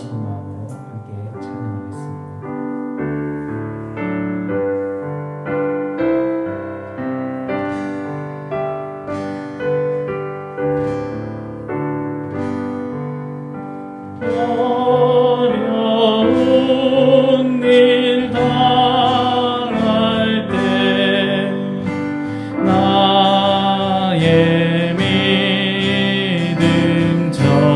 기뻐하시는 마음으로 함께 찬양하겠습니다. 어려운 일 당할 때 나의 믿음 적으나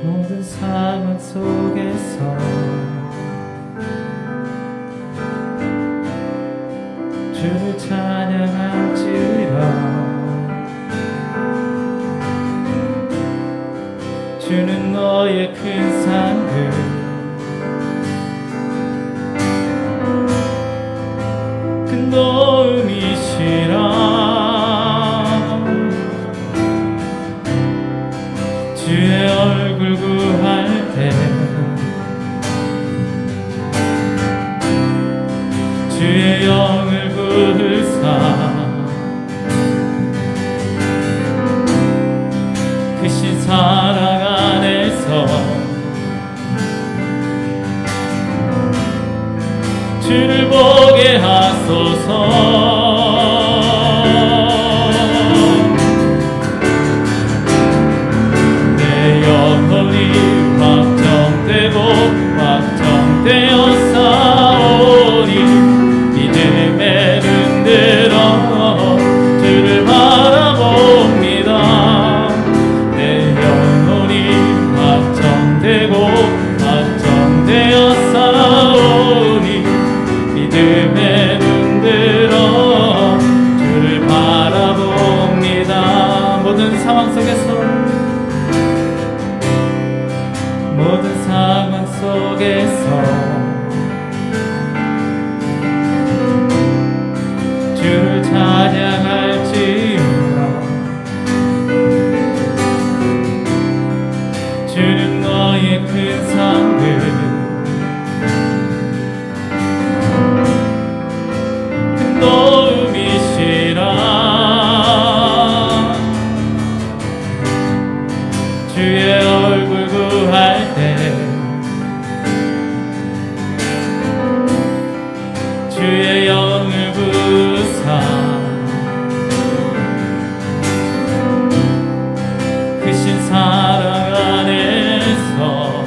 모든 상황 속에서 주를 찬양할지라. 주는 너의 큰 산을 큰 도움이시라. 주의 얼굴 구할 때 주의 영을 부르사 크신 사랑 안에서 주를 보게 하소서. 내 영혼이 확정되고 확정되어 싸우니 믿음의 눈 들어 주를 바라봅니다. 내 영혼이 확정되고 확정되어 싸우니 믿음의 눈 들어 주를 바라봅니다. 모든 상황 속에서 모든 상황 속에서 주를 찬양할지어다. 주는 너의 큰 상을 큰 도움이시라. 주의 얼굴 구할 때 주의 영을 부사 크신 사랑 안에서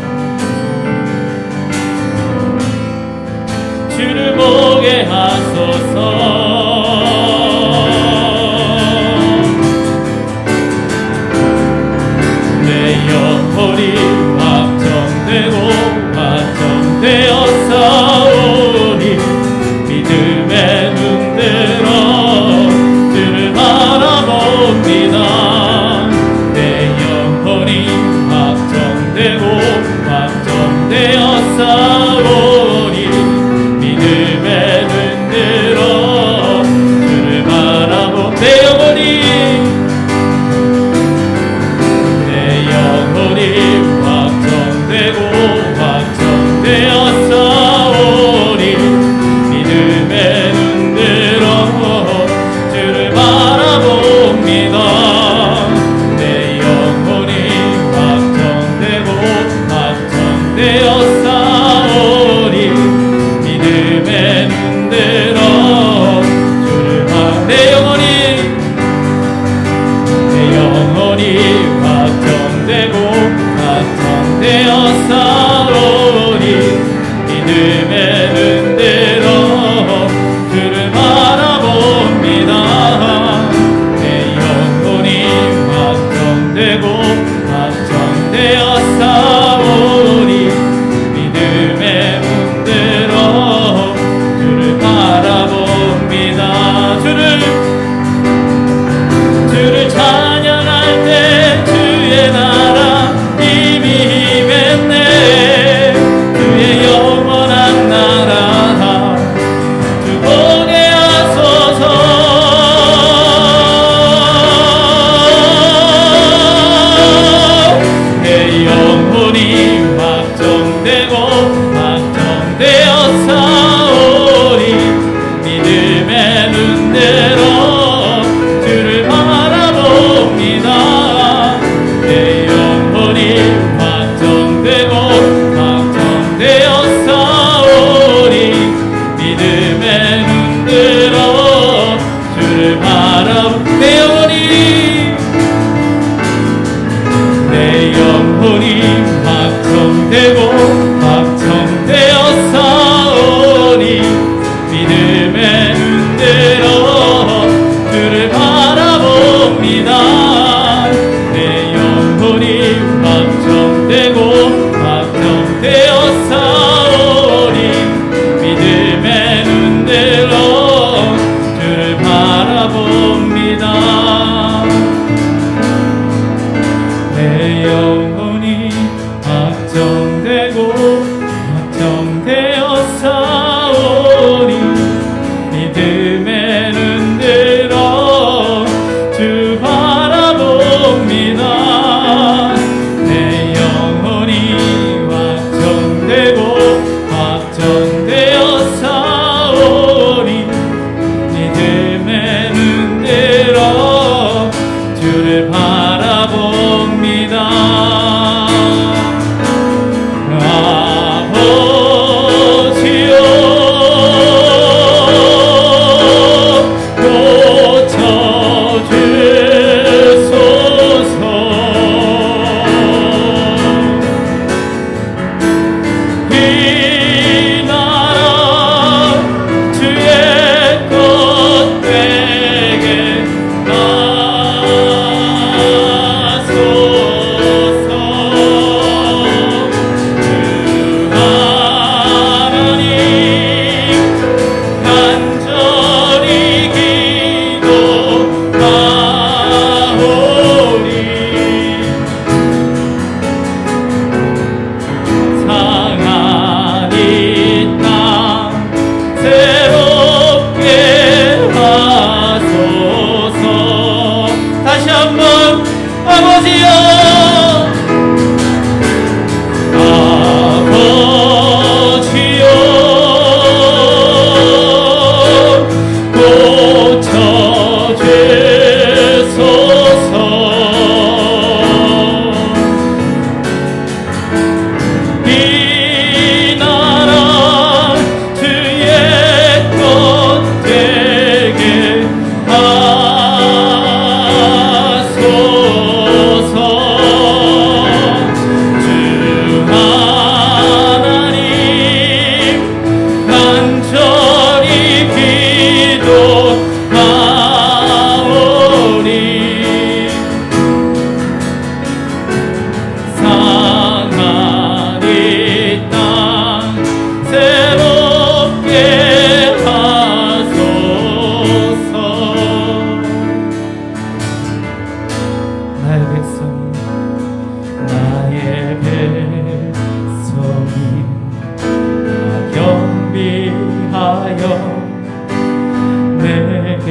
주를 보게 하소서. 내 영혼이 확정되고 확정되어 싸우니 믿음의 눈 들어 주를 바라봅니다. 내 영혼이 확정되고 확정되어 싸우니 믿음의 눈 들어 주를 바라보. 내 영혼이 확정되고 확정되어 싸우니 믿음의 눈 들어 주를 바라봅니다. 내 영혼이 확정되고 확정되어 싸우니 믿음의 눈 들어 주를 바라봅니다. 내 영혼이 확정되고 확정되어 싸우니 믿음의 눈 들어 주를 바라봅니다. 내 영혼이 확정되고 확정되어 싸우니 믿음의 눈 들어 주를 바라봅니다. 주를 찬양할 때 주의 나라 이미 임했네. 주의 영원한 나라 주 보게 하소서. 내 영혼이 확정되고 확정되어 싸우니 믿음의 눈 들어 주를 바라봅니다. 내 영혼이 확정되고 확정되어 싸우니 믿음의 눈 들어 주를 바라봅니다. 내 영혼이 확정되고 확정되어 싸우니 믿음의 눈 들어 주를 바라봅니다. 내 영혼이 확정되고 내 영혼이 확정되고 확정되어 싸우니 믿음의 눈 들어 주 바라봅니다. 내 영혼이 확정되고 확정되어 싸우니 믿음의 눈 들어 주를 바라봅니다.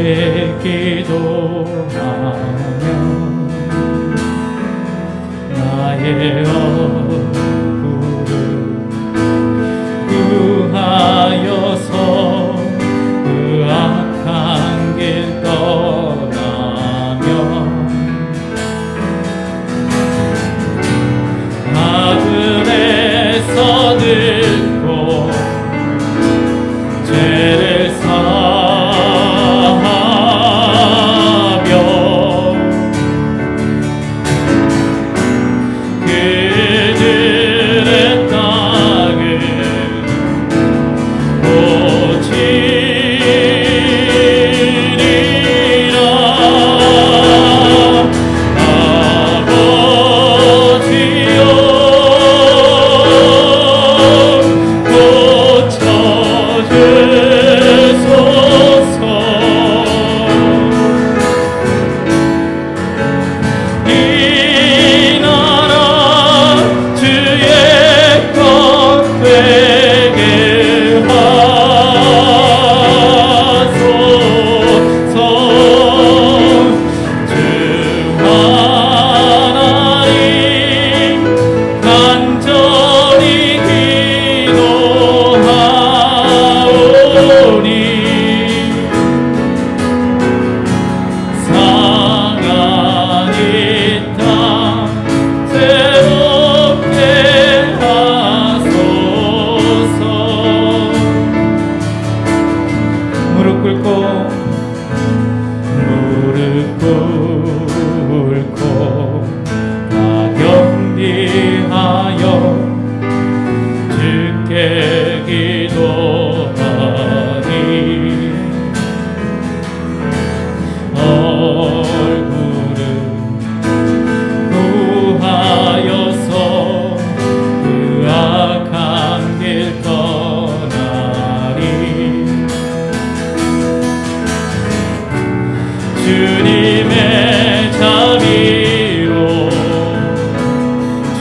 내게 기도하며 나의 얼굴을 구하여서 그 악한 길 떠나며 하늘에서 듣고 죄를 그들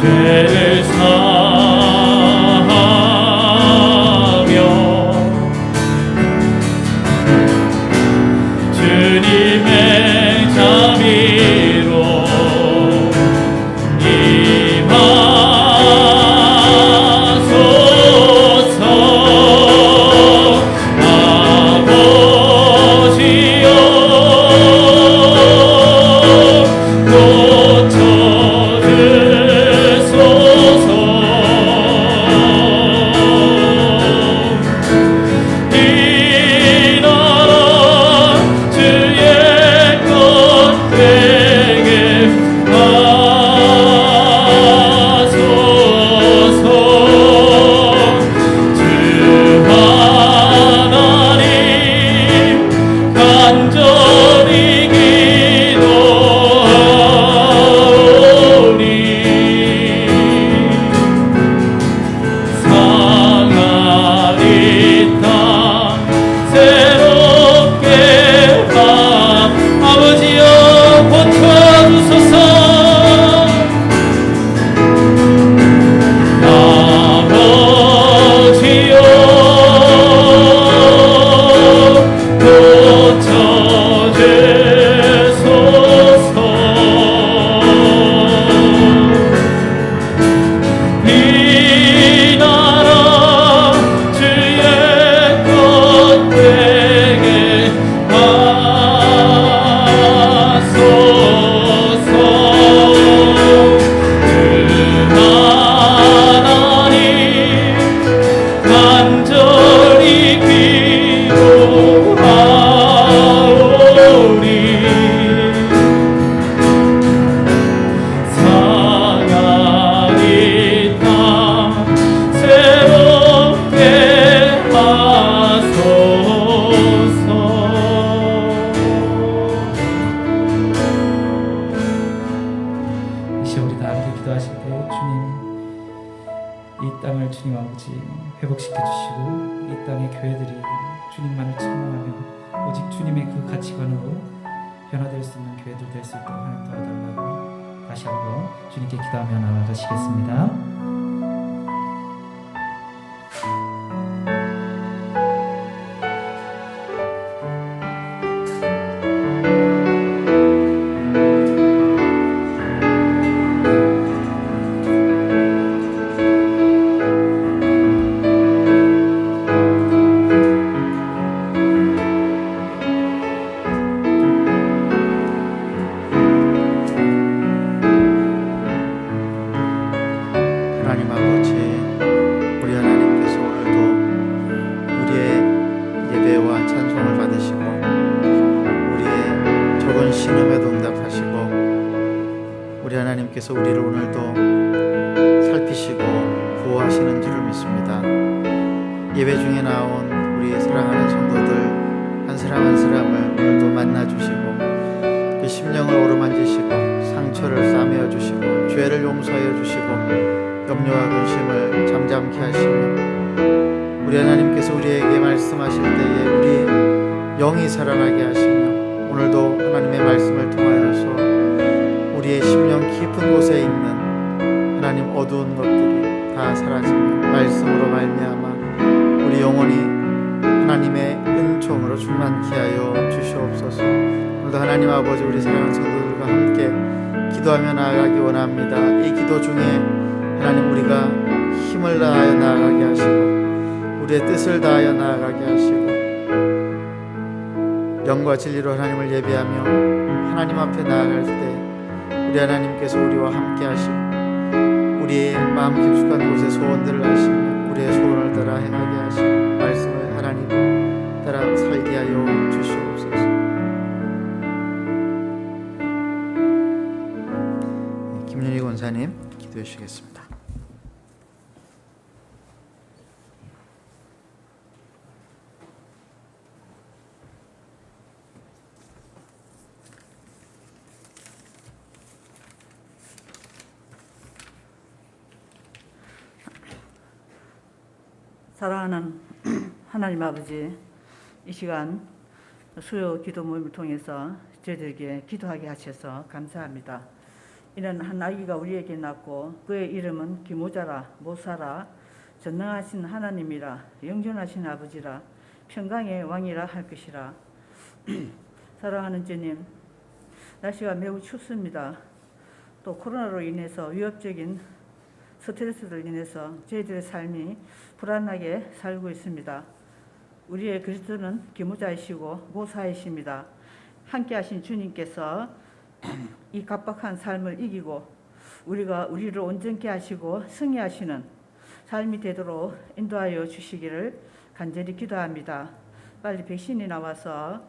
죄를 사하며 주님의 자비로 임하소서. 아버지여 고쳐주소서. 이 나라 주의 것 되게 하소서. 주 하나님 간절히 기도하오니 상하리 땅 새롭게 함. 아버지여 고쳐주소서. 아버지여 고쳐주소서. 이 나라 주의 것 되게 하소서. 주 하나님 간절히 기도하오니 상하리 땅 새롭게 하소서. 이제 우리 다 함께 기도하실 때 주님, 이 땅을 주님 아버지 회복시켜 주시고 이 땅의 교회들이 주님만을 찬양하며 오직 주님의 그 가치관으로 변화될 수 있는 교회들 될 수 있도록 하나님 도와달라고 다시 한번 주님께 기도하며 나아가시겠습니다. 하나님 아버지, 우리 하나님께서 오늘도 우리의 예배와 찬송을 받으시고 우리의 적은 신음에도 응답하시고 우리 하나님께서 우리를 오늘도 살피시고 구호하시는 줄을 믿습니다. 예배 중에 나온 우리 사랑하는 성도들 한 사람 한 사람을 오늘도 만나주시고 그 심령을 오르만지시고 상처를 싸매어 주시고 죄를 용서하여 주시고 염려와 근심을 잠잠케 하시며 우리 하나님께서 우리에게 말씀하실 때에 우리 영이 살아나게 하시며 오늘도 하나님의 말씀을 통하여서 우리의 심령 깊은 곳에 있는 하나님 어두운 것들이 다 사라지며 말씀으로 말미암아 우리 영혼이 하나님의 은총으로 충만케 하여 주시옵소서. 오늘도 하나님 아버지 우리 사랑하는 성도들과 함께 기도하며 나아가기 원합니다. 이 기도 중에 하나님 우리가 힘을 다하여 나아가게 하시고 우리의 뜻을 다하여 나아가게 하시고 영과 진리로 하나님을 예배하며 하나님 앞에 나아갈 때 우리 하나님께서 우리와 함께 하시고 우리의 마음 깊숙한 곳에 소원들을 하시며 우리의 소원을 따라 행하게 하시고 말씀을 하나님 따라 살게 하여 주시옵소서. 김윤희 권사님 기도해 주시겠습니다. 사랑하는 하나님 아버지, 이 시간 수요 기도 모임을 통해서 저희들에게 기도하게 하셔서 감사합니다. 이런 한 아기가 우리에게 낳고 그의 이름은 기모자라 못사라 전능하신 하나님이라 영존하신 아버지라 평강의 왕이라 할 것이라. 사랑하는 주님, 날씨가 매우 춥습니다. 또 코로나로 인해서 위협적인 스트레스를 인해서 저희들의 삶이 불안하게 살고 있습니다. 우리의 그리스도는 기무자이시고 모사이십니다. 함께하신 주님께서 이 각박한 삶을 이기고 우리를 온전케 하시고 승리하시는 삶이 되도록 인도하여 주시기를 간절히 기도합니다. 빨리 백신이 나와서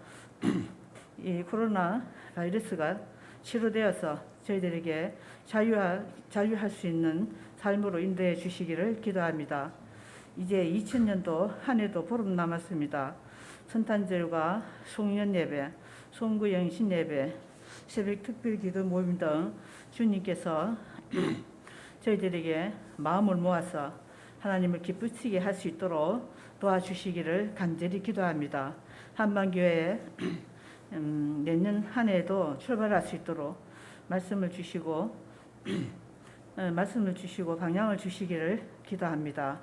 이 코로나 바이러스가 치료되어서 저희들에게 자유할 수 있는 삶으로 인도해 주시기를 기도합니다. 이제 2000년도 한 해도 보름 남았습니다. 성탄절과 송년 예배, 송구영신 예배, 새벽 특별 기도 모임 등 주님께서 저희들에게 마음을 모아서 하나님을 기쁘시게 할 수 있도록 도와주시기를 간절히 기도합니다. 한반교회에 내년 한 해도 출발할 수 있도록 말씀을 주시고 방향을 주시기를 기도합니다.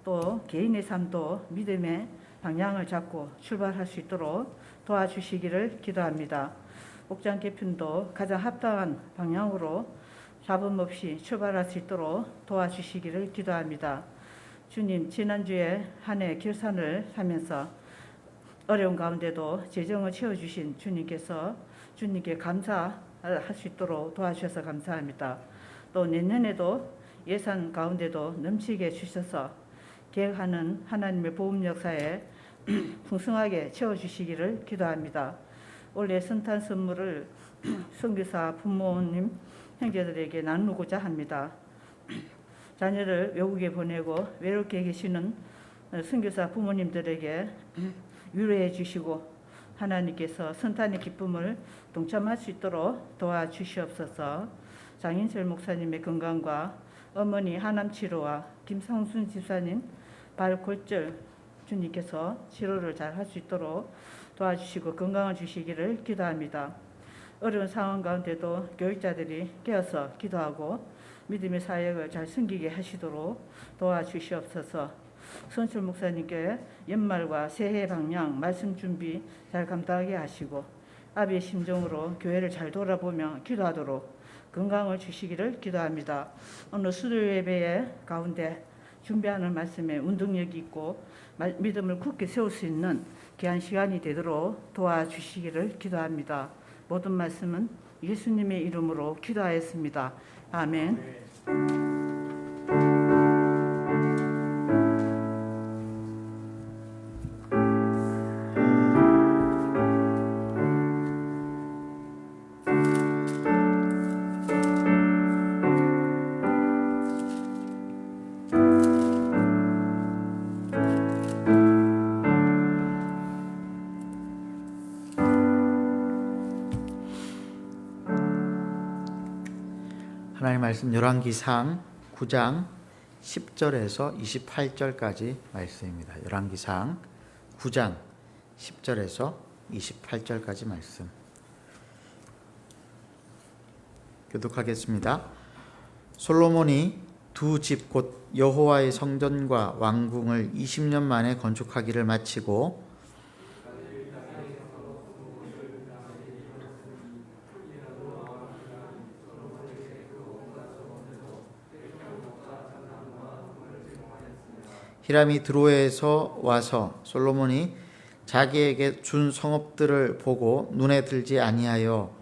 또 개인의 삶도 믿음의 방향을 잡고 출발할 수 있도록 도와주시기를 기도합니다. 목장 개편도 가장 합당한 방향으로 잡음 없이 출발할 수 있도록 도와주시기를 기도합니다. 주님, 지난주에 한 해 결산을 하면서 어려운 가운데도 재정을 채워주신 주님께 감사할 수 있도록 도와주셔서 감사합니다. 또 내년에도 예산 가운데도 넘치게 주셔서 계획하는 하나님의 보험 역사에 풍성하게 채워주시기를 기도합니다. 올해 성탄 선물을 선교사 부모님 형제들에게 나누고자 합니다. 자녀를 외국에 보내고 외롭게 계시는 선교사 부모님들에게 위로해 주시고 하나님께서 성탄의 기쁨을 동참할 수 있도록 도와주시옵소서. 장인철 목사님의 건강과 어머니 하남 치료와 김상순 집사님 발골절 주님께서 치료를 잘 할 수 있도록 도와주시고 건강을 주시기를 기도합니다. 어려운 상황 가운데도 교육자들이 깨어서 기도하고 믿음의 사역을 잘 섬기게 하시도록 도와주시옵소서. 손철 목사님께 연말과 새해 방향 말씀 준비 잘 감당하게 하시고 아비의 심정으로 교회를 잘 돌아보며 기도하도록 건강을 주시기를 기도합니다. 오늘 수요일 예배의 가운데 준비하는 말씀에 운동력이 있고 믿음을 굳게 세울 수 있는 귀한 시간이 되도록 도와주시기를 기도합니다. 모든 말씀은 예수님의 이름으로 기도하였습니다. 아멘. 하나님 말씀 열왕기상 9장 10절에서 28절까지 말씀입니다. 열왕기상 9장 10절에서 28절까지 말씀 교독하겠습니다. 솔로몬이 두 집 곧 여호와의 성전과 왕궁을 20년 만에 건축하기를 마치고 히람이 드로에서 와서 솔로몬이 자기에게 준 성읍들을 보고 눈에 들지 아니하여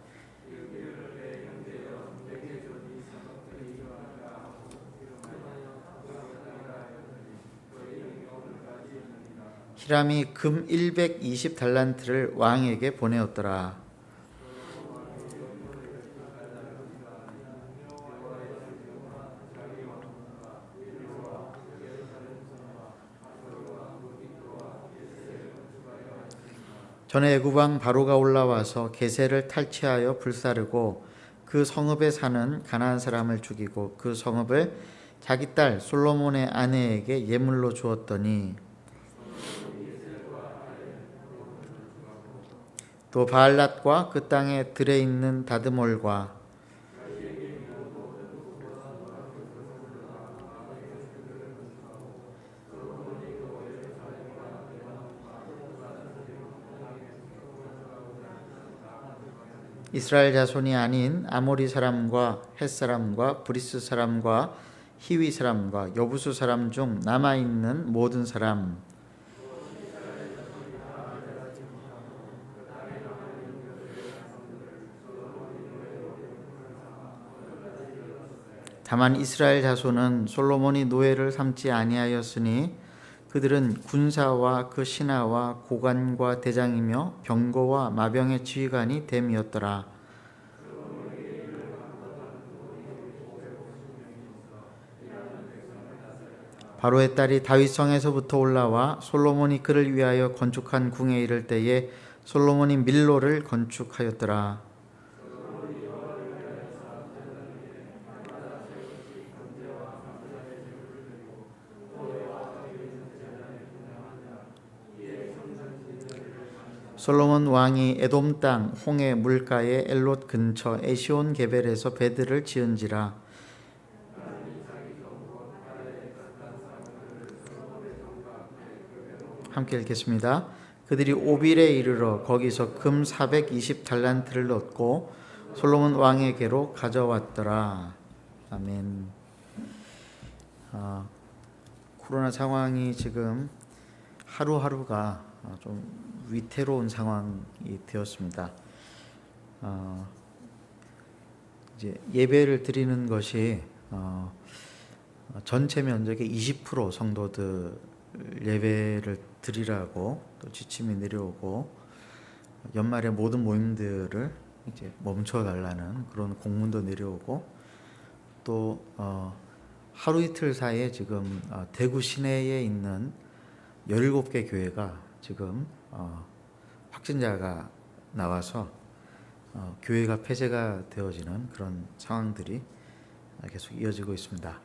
히람이 금 120달란트를 왕에게 보내었더라. 전에 애굽왕 바로가 올라와서 게셀을 탈취하여 불사르고 그 성읍에 사는 가나안 사람을 죽이고 그 성읍을 자기 딸 솔로몬의 아내에게 예물로 주었더니 또 바알랏과 그 땅에 들에 있는 다드몰과 이스라엘 자손이 아닌 아모리 사람과 헷 사람과 브리스 사람과 히위 사람과 여부수 사람 중 남아 있는 모든 사람 다만 이스라엘 자손은 솔로몬이 노예를 삼지 아니하였으니 그들은 군사와 그 신하와 고관과 대장이며 병거와 마병의 지휘관이 됨이었더라. 바로의 딸이 다윗성에서부터 올라와 솔로몬이 그를 위하여 건축한 궁에 이를 때에 솔로몬이 밀로를 건축하였더라. 솔로몬 왕이 에돔 땅 홍해 물가의 엘롯 근처 에시온 게벨에서 배들을 지은지라. 함께 읽겠습니다. 그들이 오빌에 이르러 거기서 금 420달란트를 얻고 솔로몬 왕에게로 가져왔더라. 아멘. 코로나 상황이 지금 하루하루가 좀 위태로운 상황이 되었습니다. 이제 예배를 드리는 것이 전체 면적의 20% 성도들 예배를 드리라고 또 지침이 내려오고 연말에 모든 모임들을 이제 멈춰달라는 그런 공문도 내려오고 또 하루 이틀 사이에 지금 대구 시내에 있는 17개 교회가 지금 확진자가 나와서 교회가 폐쇄가 되어지는 그런 상황들이 계속 이어지고 있습니다.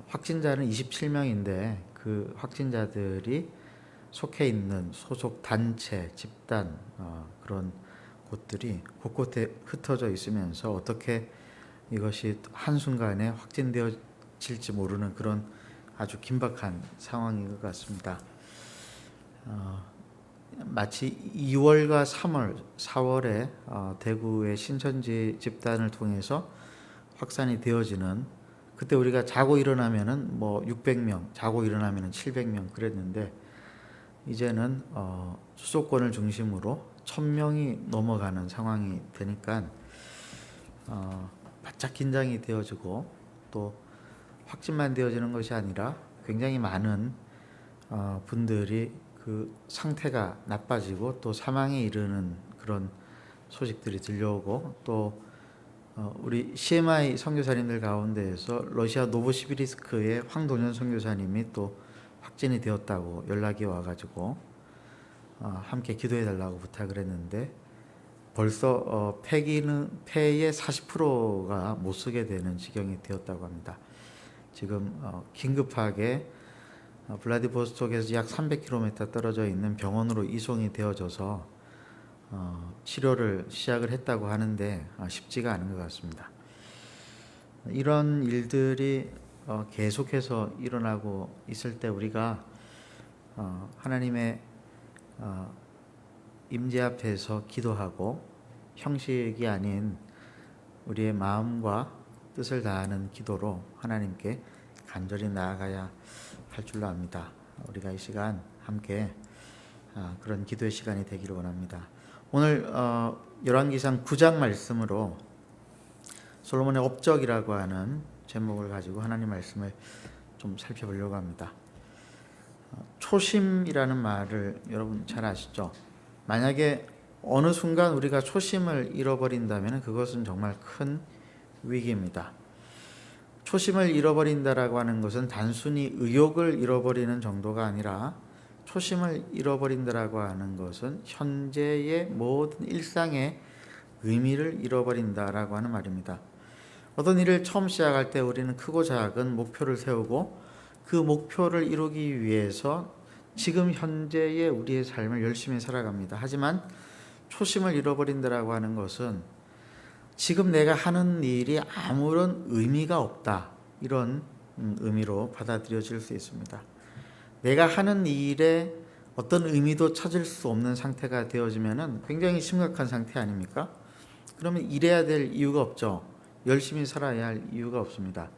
확진자는 27명인데 그 확진자들이 속해 있는 소속 단체, 집단 그런 곳들이 곳곳에 흩어져 있으면서 어떻게 이것이 한순간에 확진되어질지 모르는 그런 아주 긴박한 상황인 것 같습니다. 마치 2월과 3월, 4월에 대구의 신천지 집단을 통해서 확산이 되어지는 그때 우리가 자고 일어나면은 뭐 600명, 자고 일어나면은 700명 그랬는데 이제는 수도권을 중심으로 1000명이 넘어가는 상황이 되니까 바짝 긴장이 되어지고 또 확진만 되어지는 것이 아니라 굉장히 많은 분들이 그 상태가 나빠지고 또 사망에 이르는 그런 소식들이 들려오고 또 우리 CMI 선교사님들 가운데에서 러시아 노보시비리스크의 황동현 선교사님이 또 확진이 되었다고 연락이 와가지고 함께 기도해달라고 부탁을 했는데 벌써 폐의 40%가 못 쓰게 되는 지경이 되었다고 합니다. 지금 긴급하게 블라디보스톡에서 약 300km 떨어져 있는 병원으로 이송이 되어져서 치료를 시작을 했다고 하는데 쉽지가 않은 것 같습니다. 이런 일들이 계속해서 일어나고 있을 때 우리가 하나님의 임재 앞에서 기도하고 형식이 아닌 우리의 마음과 뜻을 다하는 기도로 하나님께 간절히 나아가야 할 줄로 압니다. 우리가 이 시간 함께 그런 기도의 시간이 되기를 원합니다. 오늘 열왕기상 9장 말씀으로 솔로몬의 업적이라고 하는 제목을 가지고 하나님 말씀을 좀 살펴보려고 합니다. 초심이라는 말을 여러분 잘 아시죠? 만약에 어느 순간 우리가 초심을 잃어버린다면 그것은 정말 큰 위기입니다. 초심을 잃어버린다라고 하는 것은 단순히 의욕을 잃어버리는 정도가 아니라 초심을 잃어버린다라고 하는 것은 현재의 모든 일상의 의미를 잃어버린다라고 하는 말입니다. 어떤 일을 처음 시작할 때 우리는 크고 작은 목표를 세우고 그 목표를 이루기 위해서 지금 현재의 우리의 삶을 열심히 살아갑니다. 하지만 초심을 잃어버린다라고 하는 것은 지금 내가 하는 일이 아무런 의미가 없다, 이런 의미로 받아들여질 수 있습니다. 내가 하는 일에 어떤 의미도 찾을 수 없는 상태가 되어지면 굉장히 심각한 상태 아닙니까? 그러면 일해야 될 이유가 없죠. 열심히 살아야 할 이유가 없습니다.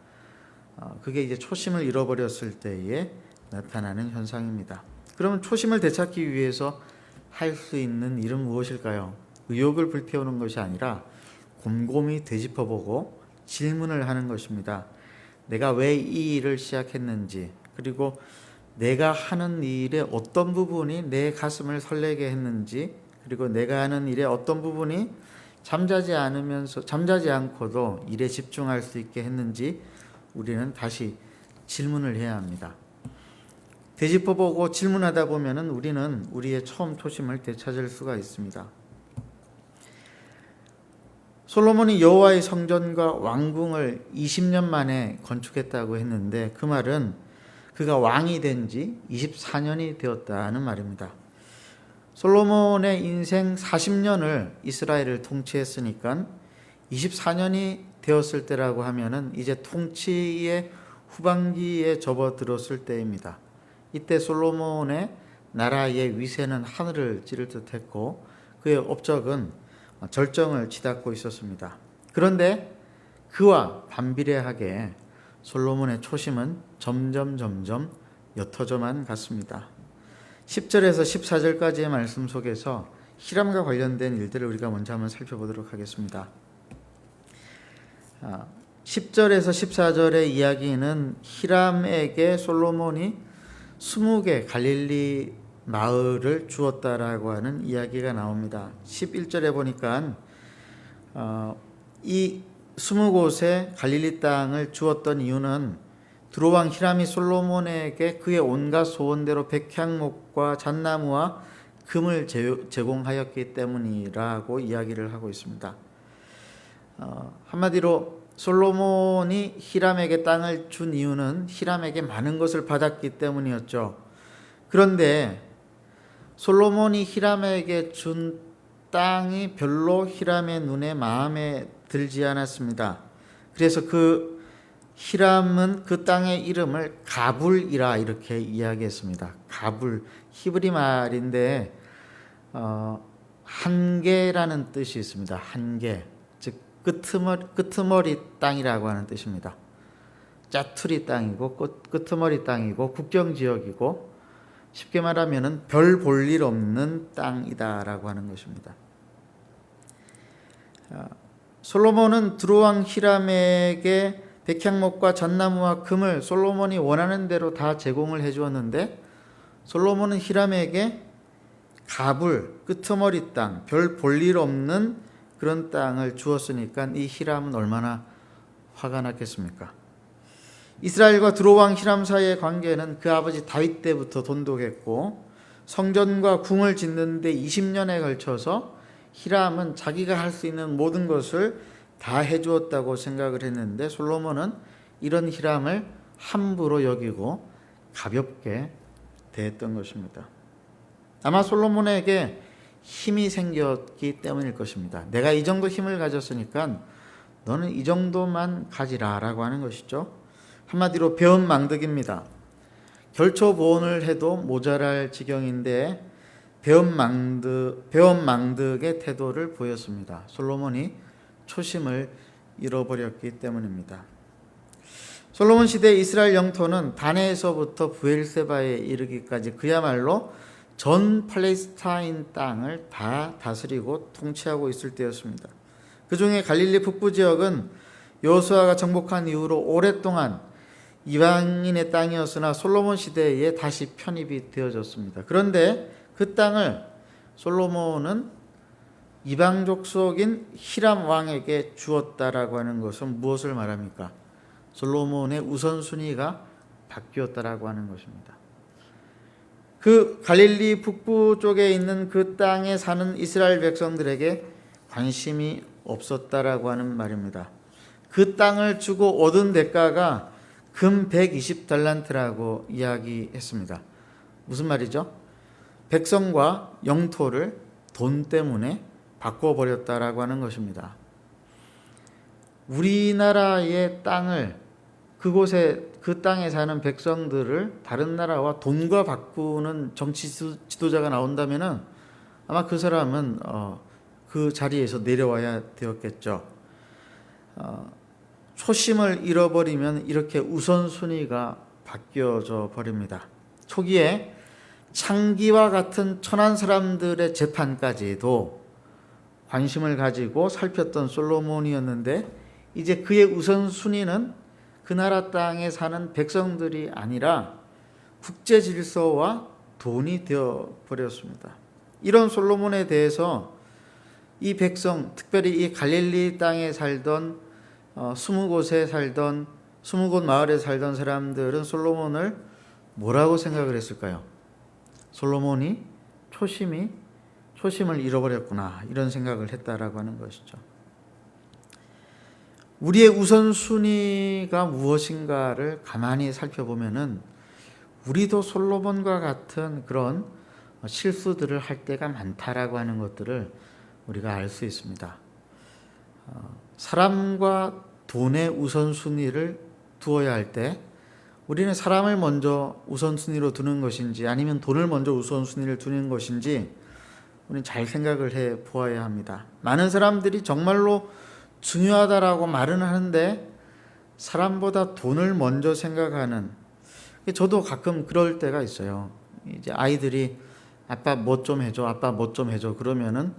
그게 이제 초심을 잃어버렸을 때에 나타나는 현상입니다. 그러면 초심을 되찾기 위해서 할 수 있는 일은 무엇일까요? 의욕을 불태우는 것이 아니라 곰곰이 되짚어보고 질문을 하는 것입니다. 내가 왜 이 일을 시작했는지, 그리고 내가 하는 일의 어떤 부분이 내 가슴을 설레게 했는지, 그리고 내가 하는 일의 어떤 부분이 잠자지 않고도 일에 집중할 수 있게 했는지 우리는 다시 질문을 해야 합니다. 되짚어보고 질문하다 보면은 우리는 우리의 처음 초심을 되찾을 수가 있습니다. 솔로몬이 여호와의 성전과 왕궁을 20년 만에 건축했다고 했는데 그 말은 그가 왕이 된 지 24년이 되었다는 말입니다. 솔로몬의 인생 40년을 이스라엘을 통치했으니까 24년이 되었을 때라고 하면은 이제 통치의 후반기에 접어들었을 때입니다. 이때 솔로몬의 나라의 위세는 하늘을 찌를 듯했고 그의 업적은 절정을 치닫고 있었습니다. 그런데 그와 반비례하게 솔로몬의 초심은 점점 옅어져만 갔습니다. 10절에서 14절까지의 말씀 속에서 히람과 관련된 일들을 우리가 먼저 한번 살펴보도록 하겠습니다. 10절에서 14절의 이야기는 히람에게 솔로몬이 20개 갈릴리 마을을 주었다라고 하는 이야기가 나옵니다. 11절에 보니까 이 20곳의 갈릴리 땅을 주었던 이유는 두로왕 히람이 솔로몬에게 그의 온갖 소원대로 백향목과 잣나무와 금을 제공하였기 때문이라고 이야기를 하고 있습니다. 한마디로 솔로몬이 히람에게 땅을 준 이유는 히람에게 많은 것을 받았기 때문이었죠. 그런데 솔로몬이 히람에게 준 땅이 별로 히람의 눈에 마음에 들지 않았습니다. 그래서 그 히람은 그 땅의 이름을 가불이라 이렇게 이야기했습니다. 가불, 히브리 말인데 한계라는 뜻이 있습니다. 한계, 즉 끄트머리 땅이라고 하는 뜻입니다. 짜투리 땅이고 끄트머리 땅이고 국경지역이고 쉽게 말하면 별 볼 일 없는 땅이다라고 하는 것입니다. 솔로몬은 두로왕 히람에게 백향목과 잣나무와 금을 솔로몬이 원하는 대로 다 제공을 해주었는데 솔로몬은 히람에게 가불, 끄트머리 땅, 별 볼 일 없는 그런 땅을 주었으니까 이 히람은 얼마나 화가 났겠습니까? 이스라엘과 두로왕 히람 사이의 관계는 그 아버지 다윗 때부터 돈독했고 성전과 궁을 짓는 데 20년에 걸쳐서 히람은 자기가 할 수 있는 모든 것을 다 해주었다고 생각을 했는데 솔로몬은 이런 히람을 함부로 여기고 가볍게 대했던 것입니다. 아마 솔로몬에게 힘이 생겼기 때문일 것입니다. 내가 이 정도 힘을 가졌으니까 너는 이 정도만 가지라 라고 하는 것이죠. 한마디로 배은망덕입니다. 결초보온을 해도 모자랄 지경인데 배은망덕의 태도를 보였습니다. 솔로몬이 초심을 잃어버렸기 때문입니다. 솔로몬 시대 이스라엘 영토는 다네에서부터 브엘세바에 이르기까지 그야말로 전 팔레스타인 땅을 다 다스리고 통치하고 있을 때였습니다. 그 중에 갈릴리 북부 지역은 여호수아가 정복한 이후로 오랫동안 이방인의 땅이었으나 솔로몬 시대에 다시 편입이 되어졌습니다. 그런데 그 땅을 솔로몬은 이방족 속인 히람 왕에게 주었다라고 하는 것은 무엇을 말합니까? 솔로몬의 우선순위가 바뀌었다라고 하는 것입니다. 그 갈릴리 북부 쪽에 있는 그 땅에 사는 이스라엘 백성들에게 관심이 없었다라고 하는 말입니다. 그 땅을 주고 얻은 대가가 금 120달란트라고 이야기했습니다. 무슨 말이죠? 백성과 영토를 돈 때문에 바꿔버렸다라고 하는 것입니다. 우리나라의 땅을 그 땅에 사는 백성들을 다른 나라와 돈과 바꾸는 정치 지도자가 나온다면은 아마 그 사람은 그 자리에서 내려와야 되었겠죠. 초심을 잃어버리면 이렇게 우선순위가 바뀌어져 버립니다. 초기에 창기와 같은 천한 사람들의 재판까지도 관심을 가지고 살폈던 솔로몬이었는데 이제 그의 우선순위는 그 나라 땅에 사는 백성들이 아니라 국제 질서와 돈이 되어 버렸습니다. 이런 솔로몬에 대해서 이 백성, 특별히 이 갈릴리 땅에 살던 20곳에 살던 20곳 마을에 살던 사람들은 솔로몬을 뭐라고 생각을 했을까요? 솔로몬이 초심을 잃어버렸구나, 이런 생각을 했다라고 하는 것이죠. 우리의 우선순위가 무엇인가를 가만히 살펴보면은 우리도 솔로몬과 같은 그런 실수들을 할 때가 많다라고 하는 것들을 우리가 알 수 있습니다. 사람과 돈의 우선순위를 두어야 할 때 우리는 사람을 먼저 우선순위로 두는 것인지 아니면 돈을 먼저 우선순위를 두는 것인지 우리는 잘 생각을 해 보아야 합니다. 많은 사람들이 정말로 중요하다라고 말은 하는데 사람보다 돈을 먼저 생각하는, 저도 가끔 그럴 때가 있어요. 이제 아이들이 아빠 뭐 좀 해줘, 아빠 뭐 좀 해줘 그러면은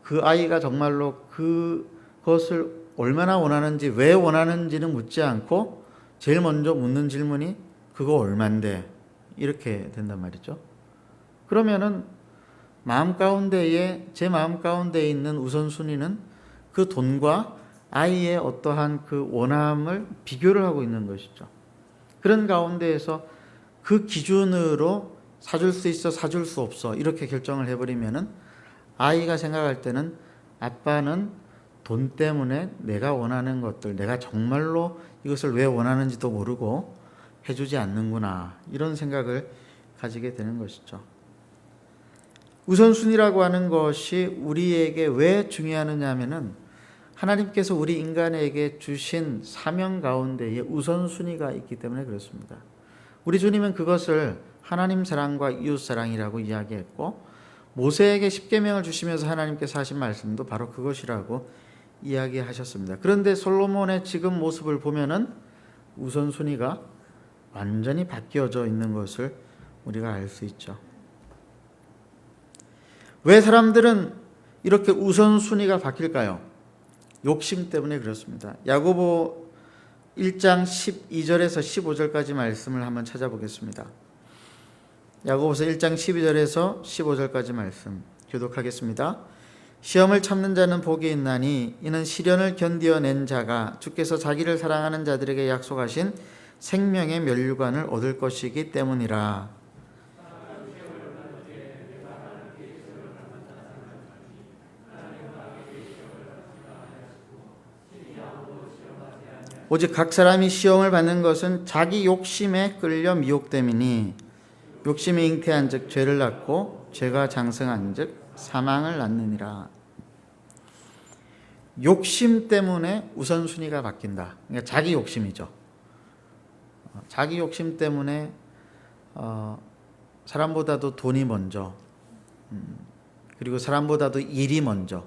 그 아이가 정말로 그것을 얼마나 원하는지, 왜 원하는지는 묻지 않고 제일 먼저 묻는 질문이 그거 얼만데, 이렇게 된단 말이죠. 그러면은 제 마음 가운데에 있는 우선순위는 그 돈과 아이의 어떠한 그 원함을 비교를 하고 있는 것이죠. 그런 가운데에서 그 기준으로 사줄 수 있어, 사줄 수 없어, 이렇게 결정을 해버리면은 아이가 생각할 때는 아빠는 돈 때문에 내가 원하는 것들, 내가 정말로 이것을 왜 원하는지도 모르고 해주지 않는구나, 이런 생각을 가지게 되는 것이죠. 우선순위라고 하는 것이 우리에게 왜 중요하느냐 하면은 하나님께서 우리 인간에게 주신 사명 가운데에 우선순위가 있기 때문에 그렇습니다. 우리 주님은 그것을 하나님 사랑과 이웃 사랑이라고 이야기했고, 모세에게 십계명을 주시면서 하나님께서 하신 말씀도 바로 그것이라고 이야기하셨습니다. 그런데 솔로몬의 지금 모습을 보면은 우선순위가 완전히 바뀌어져 있는 것을 우리가 알 수 있죠. 왜 사람들은 이렇게 우선순위가 바뀔까요? 욕심 때문에 그렇습니다. 야고보 1장 12절에서 15절까지 말씀을 한번 찾아보겠습니다. 야고보서 1장 12절에서 15절까지 말씀 교독하겠습니다. 시험을 참는 자는 복이 있나니 이는 시련을 견디어낸 자가 주께서 자기를 사랑하는 자들에게 약속하신 생명의 면류관을 얻을 것이기 때문이라. 오직 각 사람이 시험을 받는 것은 자기 욕심에 끌려 미혹됨이니 욕심이 잉태한 즉 죄를 낳고 죄가 장성한 즉 사망을 낳느니라. 욕심 때문에 우선순위가 바뀐다. 그러니까 자기 욕심이죠. 자기 욕심 때문에 사람보다도 돈이 먼저, 그리고 사람보다도 일이 먼저,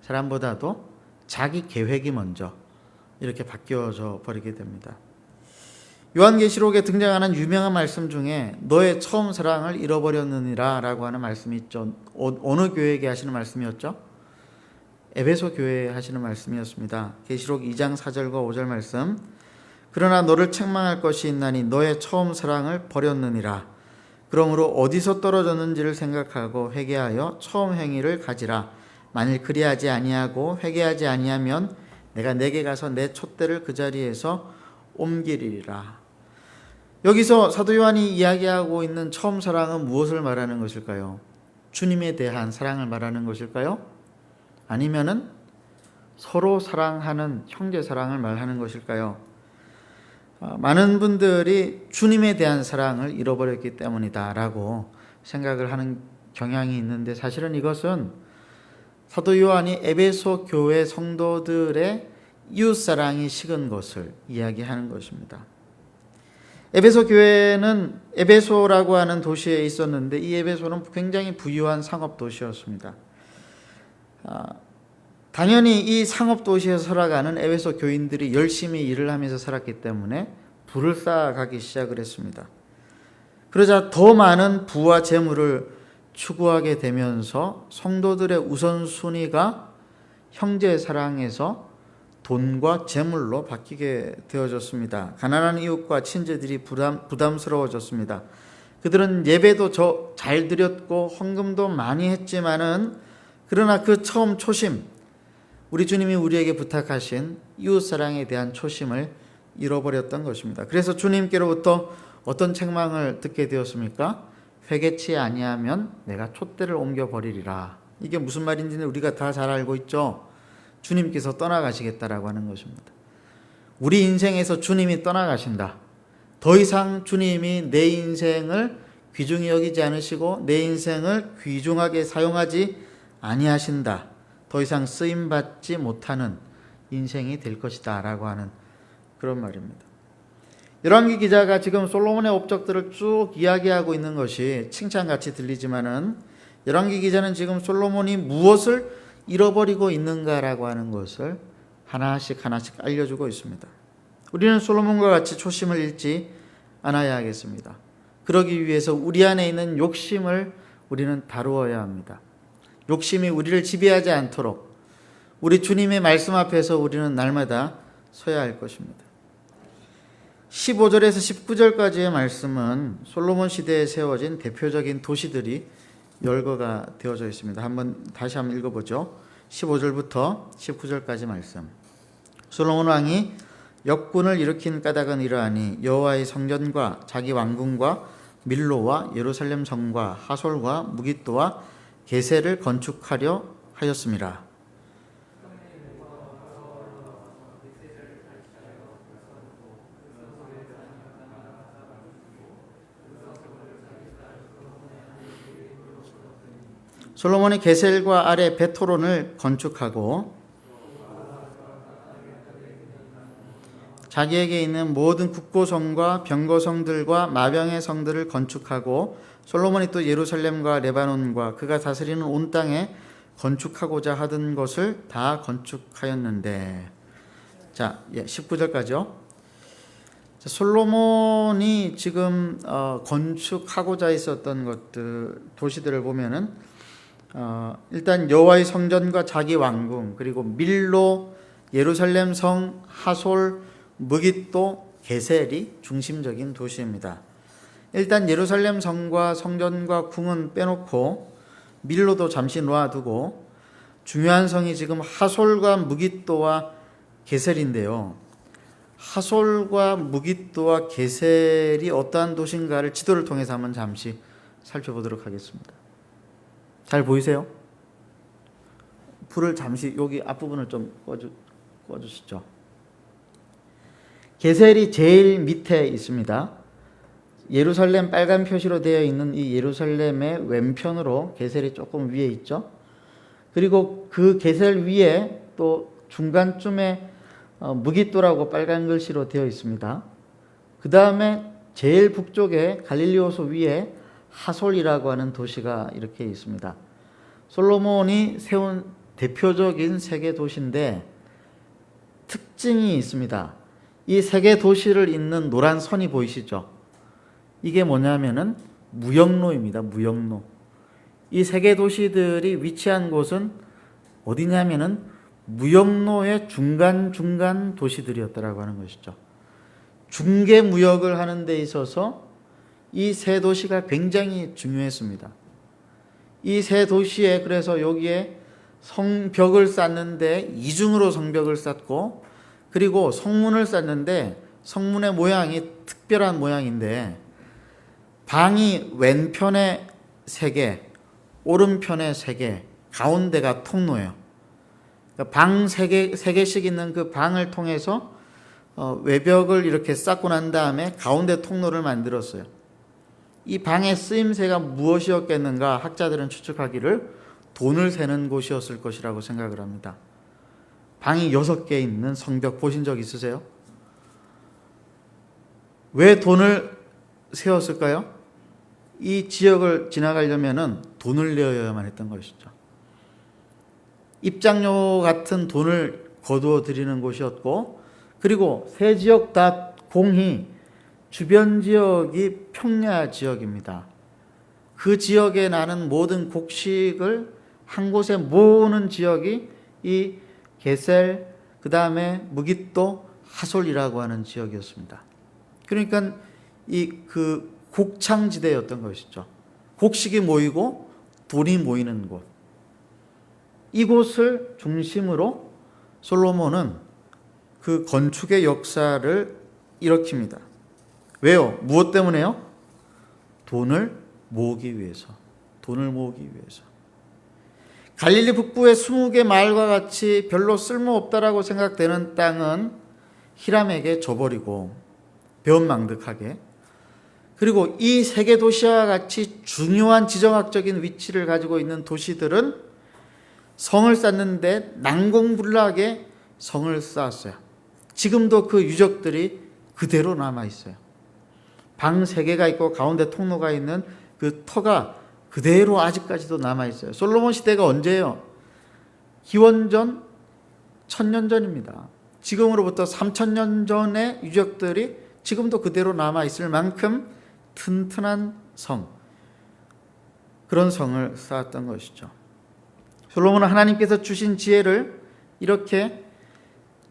사람보다도 자기 계획이 먼저, 이렇게 바뀌어져 버리게 됩니다. 요한계시록에 등장하는 유명한 말씀 중에 너의 처음 사랑을 잃어버렸느니라 라고 하는 말씀이 있죠. 어느 교회에게 하시는 말씀이었죠? 에베소 교회에 하시는 말씀이었습니다. 계시록 2장 4절과 5절 말씀. 그러나 너를 책망할 것이 있나니 너의 처음 사랑을 버렸느니라. 그러므로 어디서 떨어졌는지를 생각하고 회개하여 처음 행위를 가지라. 만일 그리하지 아니하고 회개하지 아니하면 내가 내게 가서 내 촛대를 그 자리에서 옮기리라. 여기서 사도 요한이 이야기하고 있는 처음 사랑은 무엇을 말하는 것일까요? 주님에 대한 사랑을 말하는 것일까요? 아니면은 서로 사랑하는 형제 사랑을 말하는 것일까요? 많은 분들이 주님에 대한 사랑을 잃어버렸기 때문이다 라고 생각을 하는 경향이 있는데, 사실은 이것은 사도 요한이 에베소 교회 성도들의 이웃사랑이 식은 것을 이야기하는 것입니다. 에베소 교회는 에베소라고 하는 도시에 있었는데 이 에베소는 굉장히 부유한 상업 도시였습니다. 당연히 이 상업도시에서 살아가는 에베소 교인들이 열심히 일을 하면서 살았기 때문에 부를 쌓아가기 시작을 했습니다. 그러자 더 많은 부와 재물을 추구하게 되면서 성도들의 우선순위가 형제 사랑에서 돈과 재물로 바뀌게 되어졌습니다. 가난한 이웃과 친지들이 부담스러워졌습니다. 그들은 예배도 잘 드렸고 헌금도 많이 했지만은 그러나 그 처음 초심, 우리 주님이 우리에게 부탁하신 이웃사랑에 대한 초심을 잃어버렸던 것입니다. 그래서 주님께로부터 어떤 책망을 듣게 되었습니까? 회개치 아니하면 내가 촛대를 옮겨버리리라. 이게 무슨 말인지는 우리가 다 잘 알고 있죠. 주님께서 떠나가시겠다라고 하는 것입니다. 우리 인생에서 주님이 떠나가신다. 더 이상 주님이 내 인생을 귀중히 여기지 않으시고 내 인생을 귀중하게 사용하지 아니하신다. 더 이상 쓰임받지 못하는 인생이 될 것이다 라고 하는 그런 말입니다. 열왕기 기자가 지금 솔로몬의 업적들을 쭉 이야기하고 있는 것이 칭찬같이 들리지만은 열왕기 기자는 지금 솔로몬이 무엇을 잃어버리고 있는가라고 하는 것을 하나씩 알려주고 있습니다. 우리는 솔로몬과 같이 초심을 잃지 않아야 하겠습니다. 그러기 위해서 우리 안에 있는 욕심을 우리는 다루어야 합니다. 욕심이 우리를 지배하지 않도록 우리 주님의 말씀 앞에서 우리는 날마다 서야 할 것입니다. 15절에서 19절까지의 말씀은 솔로몬 시대에 세워진 대표적인 도시들이 열거가 되어져 있습니다. 다시 한번 읽어보죠. 15절부터 19절까지 말씀. 솔로몬 왕이 역군을 일으킨 까닭은 이러하니 여호와의 성전과 자기 왕궁과 밀로와 예루살렘 성과 하솔과 무깃도와 게셀을 건축하려 하였습니다. 솔로몬이 게셀과 아래 베토론을 건축하고 자기에게 있는 모든 국고성과 병거성들과 마병의 성들을 건축하고 솔로몬이 또 예루살렘과 레바논과 그가 다스리는 온 땅에 건축하고자 하던 것을 다 건축하였는데 19절까지요. 솔로몬이 지금 건축하고자 있었던 것들 도시들을 보면은 일단 여호와의 성전과 자기 왕궁 그리고 밀로 예루살렘 성 하솔 무깃도 게셀이 중심적인 도시입니다. 일단 예루살렘 성과 성전과 궁은 빼놓고 밀로도 잠시 놓아두고 중요한 성이 지금 하솔과 무깃도와 게셀인데요. 하솔과 무깃도와 게셀이 어떠한 도시인가를 지도를 통해서 한번 잠시 살펴보도록 하겠습니다. 잘 보이세요? 불을 잠시 여기 앞부분을 좀 꺼주시죠. 게셀이 제일 밑에 있습니다. 예루살렘 빨간 표시로 되어 있는 이 예루살렘의 왼편으로 게셀이 조금 위에 있죠. 그리고 그 게셀 위에 또 중간쯤에 무깃도라고 빨간 글씨로 되어 있습니다. 그 다음에 제일 북쪽에 갈릴리 호수 위에 하솔이라고 하는 도시가 이렇게 있습니다. 솔로몬이 세운 대표적인 세계 도시인데 특징이 있습니다. 이 세계 도시를 잇는 노란 선이 보이시죠? 이게 뭐냐면은 무역로입니다. 무역로. 이 세계 도시들이 위치한 곳은 어디냐면은 무역로의 중간 도시들이었다라고 하는 것이죠. 중개 무역을 하는 데 있어서 이 세 도시가 굉장히 중요했습니다. 이 세 도시에 그래서 여기에 성벽을 쌓는데 이중으로 성벽을 쌓고 그리고 성문을 쌓는데 성문의 모양이 특별한 모양인데 방이 왼편에 3개, 오른편에 3개, 가운데가 통로예요. 그러니까 방 3개씩 있는 그 방을 통해서 외벽을 이렇게 쌓고 난 다음에 가운데 통로를 만들었어요. 이 방의 쓰임새가 무엇이었겠는가 학자들은 추측하기를 돈을 세는 곳이었을 것이라고 생각을 합니다. 방이 6개 있는 성벽 보신 적 있으세요? 왜 돈을 세웠을까요? 이 지역을 지나가려면 돈을 내어야만 했던 것이죠. 입장료 같은 돈을 거두어 드리는 곳이었고, 그리고 세 지역 다 공히 주변 지역이 평야 지역입니다. 그 지역에 나는 모든 곡식을 한 곳에 모으는 지역이 이 게셀, 그 다음에 무깃도, 하솔이라고 하는 지역이었습니다. 그러니까 이 그 곡창지대였던 것이죠. 곡식이 모이고 돈이 모이는 곳. 이곳을 중심으로 솔로몬은 그 건축의 역사를 일으킵니다. 왜요? 무엇 때문에요? 돈을 모으기 위해서. 돈을 모으기 위해서. 갈릴리 북부의 20개 마을과 같이 별로 쓸모없다라고 생각되는 땅은 히람에게 줘버리고, 배은망덕하게, 그리고 이 세계 도시와 같이 중요한 지정학적인 위치를 가지고 있는 도시들은 성을 쌓는데 난공불락에 성을 쌓았어요. 지금도 그 유적들이 그대로 남아있어요. 방 3개가 있고 가운데 통로가 있는 그 터가 그대로 아직까지도 남아있어요. 솔로몬 시대가 언제예요? 기원전 1000년 전입니다. 지금으로부터 3000년 전의 유적들이 지금도 그대로 남아있을 만큼 튼튼한 성, 그런 성을 쌓았던 것이죠. 솔로몬은 하나님께서 주신 지혜를 이렇게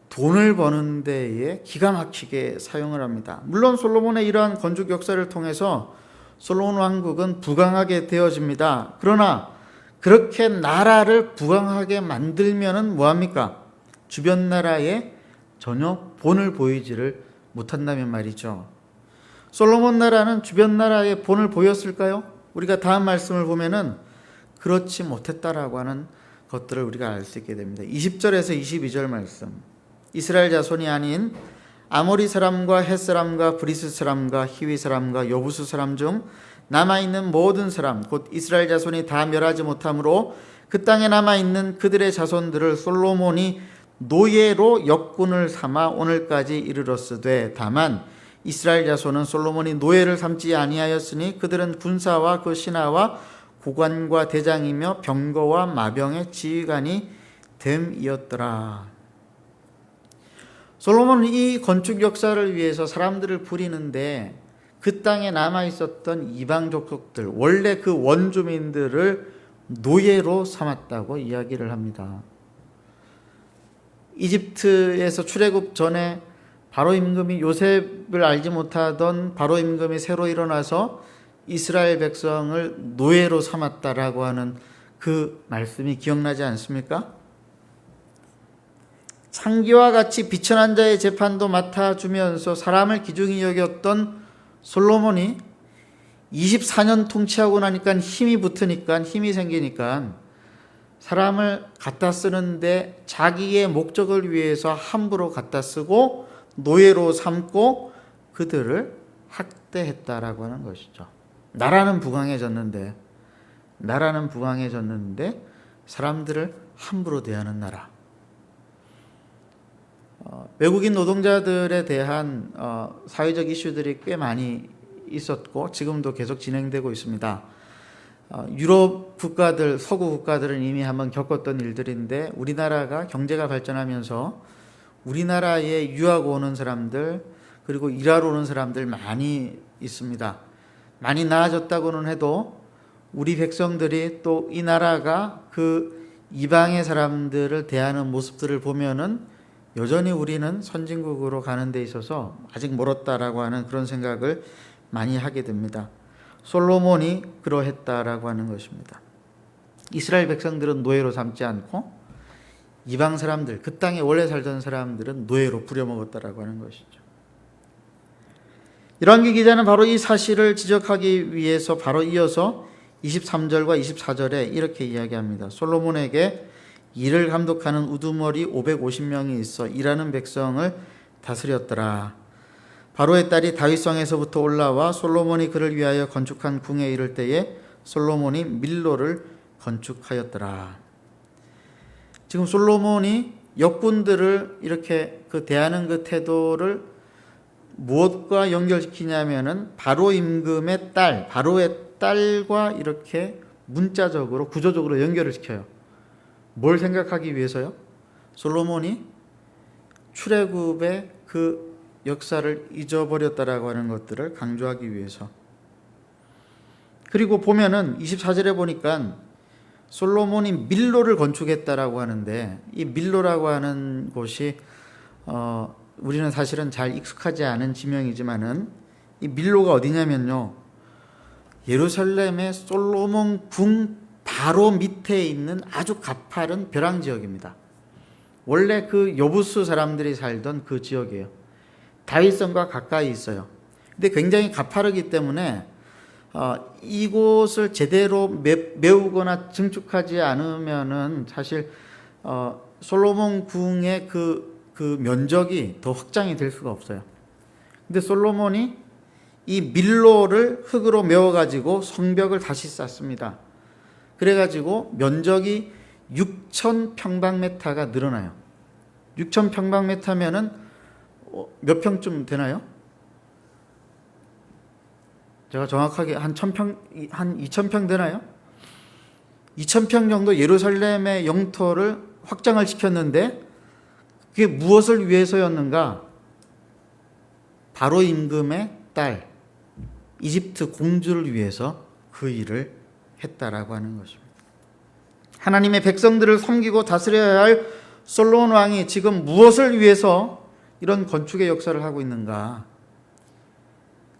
돈을 버는 데에 기가 막히게 사용을 합니다. 물론 솔로몬의 이러한 건축 역사를 통해서 솔로몬 왕국은 부강하게 되어집니다. 그러나 그렇게 나라를 부강하게 만들면은 뭐합니까? 주변 나라에 전혀 본을 보이지를 못한다면 말이죠. 솔로몬 나라는 주변 나라에 본을 보였을까요? 우리가 다음 말씀을 보면은 그렇지 못했다라고 하는 것들을 우리가 알 수 있게 됩니다. 20절에서 22절 말씀. 이스라엘 자손이 아닌 아모리 사람과 헷 사람과 브리스 사람과 히위 사람과 여부수 사람 중 남아있는 모든 사람 곧 이스라엘 자손이 다 멸하지 못하므로 그 땅에 남아있는 그들의 자손들을 솔로몬이 노예로 역군을 삼아 오늘까지 이르렀으되, 다만 이스라엘 자손은 솔로몬이 노예를 삼지 아니하였으니 그들은 군사와 그 신하와 고관과 대장이며 병거와 마병의 지휘관이 됨이었더라. 솔로몬은 이 건축 역사를 위해서 사람들을 부리는데 그 땅에 남아있었던 이방 족속들, 원래 그 원주민들을 노예로 삼았다고 이야기를 합니다. 이집트에서 출애굽 전에 바로 임금이, 요셉을 알지 못하던 바로 임금이 새로 일어나서 이스라엘 백성을 노예로 삼았다라고 하는 그 말씀이 기억나지 않습니까? 창기와 같이 비천한 자의 재판도 맡아주면서 사람을 귀중히 여겼던 솔로몬이 24년 통치하고 나니까 힘이 붙으니까, 힘이 생기니까 사람을 갖다 쓰는데 자기의 목적을 위해서 함부로 갖다 쓰고 노예로 삼고 그들을 학대했다라고 하는 것이죠. 나라는 부강해졌는데 사람들을 함부로 대하는 나라. 외국인 노동자들에 대한 사회적 이슈들이 꽤 많이 있었고 지금도 계속 진행되고 있습니다. 유럽 국가들, 서구 국가들은 이미 한번 겪었던 일들인데 우리나라가 경제가 발전하면서 우리나라에 유학 오는 사람들, 그리고 일하러 오는 사람들 많이 있습니다. 많이 나아졌다고는 해도 우리 백성들이 또 이 나라가 그 이방의 사람들을 대하는 모습들을 보면은 여전히 우리는 선진국으로 가는 데 있어서 아직 멀었다라고 하는 그런 생각을 많이 하게 됩니다. 솔로몬이 그러했다라고 하는 것입니다. 이스라엘 백성들은 노예로 삼지 않고 이방 사람들, 그 땅에 원래 살던 사람들은 노예로 부려먹었다라고 하는 것이죠. 열왕기 기자는 바로 이 사실을 지적하기 위해서 바로 이어서 23절과 24절에 이렇게 이야기합니다. 솔로몬에게 일을 감독하는 우두머리 550명이 있어 일하는 백성을 다스렸더라. 바로의 딸이 다윗성에서부터 올라와 솔로몬이 그를 위하여 건축한 궁에 이를 때에 솔로몬이 밀로를 건축하였더라. 지금 솔로몬이 역군들을 이렇게 대하는 그 태도를 무엇과 연결시키냐면은 바로 임금의 딸, 바로의 딸과 이렇게 문자적으로 구조적으로 연결을 시켜요. 뭘 생각하기 위해서요? 솔로몬이 출애굽의 그 역사를 잊어버렸다라고 하는 것들을 강조하기 위해서. 그리고 보면은 24절에 보니까 솔로몬이 밀로를 건축했다라고 하는데, 이 밀로라고 하는 곳이 우리는 사실은 잘 익숙하지 않은 지명이지만은, 이 밀로가 어디냐면요, 예루살렘의 솔로몬 궁 바로 밑에 있는 아주 가파른 벼랑 지역입니다. 원래 그 여부수 사람들이 살던 그 지역이에요. 다윗성과 가까이 있어요. 근데 굉장히 가파르기 때문에 이곳을 제대로 메우거나 증축하지 않으면은 사실 솔로몬 궁의 그 면적이 더 확장이 될 수가 없어요. 근데 솔로몬이 이 밀로를 흙으로 메워가지고 성벽을 다시 쌓습니다. 그래가지고 면적이 6,000평방미터가 늘어나요. 6,000평방미터면은 몇 평쯤 되나요? 제가 정확하게 한 1,000평, 한 2,000평 되나요? 2,000평 정도 예루살렘의 영토를 확장을 시켰는데, 그게 무엇을 위해서였는가? 바로 임금의 딸, 이집트 공주를 위해서 그 일을 했다라고 하는 것입니다. 하나님의 백성들을 섬기고 다스려야 할 솔로몬 왕이 지금 무엇을 위해서 이런 건축의 역사를 하고 있는가?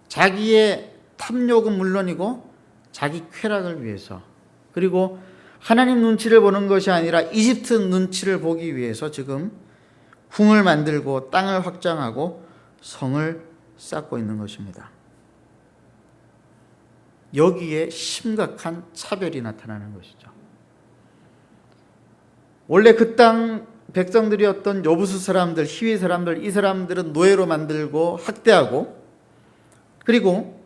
자기의 탐욕은 물론이고 자기 쾌락을 위해서, 그리고 하나님 눈치를 보는 것이 아니라 이집트 눈치를 보기 위해서 지금 궁을 만들고 땅을 확장하고 성을 쌓고 있는 것입니다. 여기에 심각한 차별이 나타나는 것이죠. 원래 그 땅 백성들이었던 여부수 사람들, 히위 사람들, 이 사람들은 노예로 만들고 학대하고, 그리고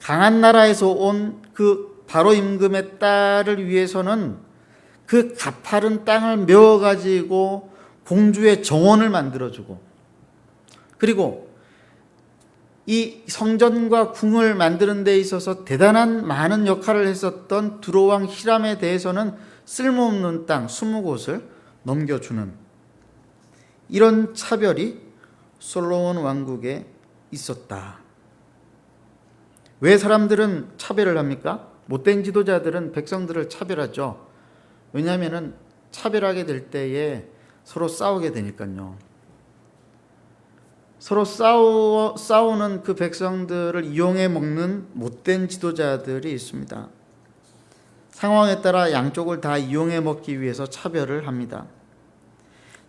강한 나라에서 온 그 바로 임금의 딸을 위해서는 그 가파른 땅을 메워가지고 공주의 정원을 만들어주고, 그리고 이 성전과 궁을 만드는 데 있어서 대단한 많은 역할을 했었던 두로왕 히람에 대해서는 쓸모없는 땅 20곳을 넘겨주는, 이런 차별이 솔로몬 왕국에 있었다. 왜 사람들은 차별을 합니까? 못된 지도자들은 백성들을 차별하죠. 왜냐하면 차별하게 될 때에 서로 싸우게 되니까요. 서로 싸우는 그 백성들을 이용해 먹는 못된 지도자들이 있습니다. 상황에 따라 양쪽을 다 이용해 먹기 위해서 차별을 합니다.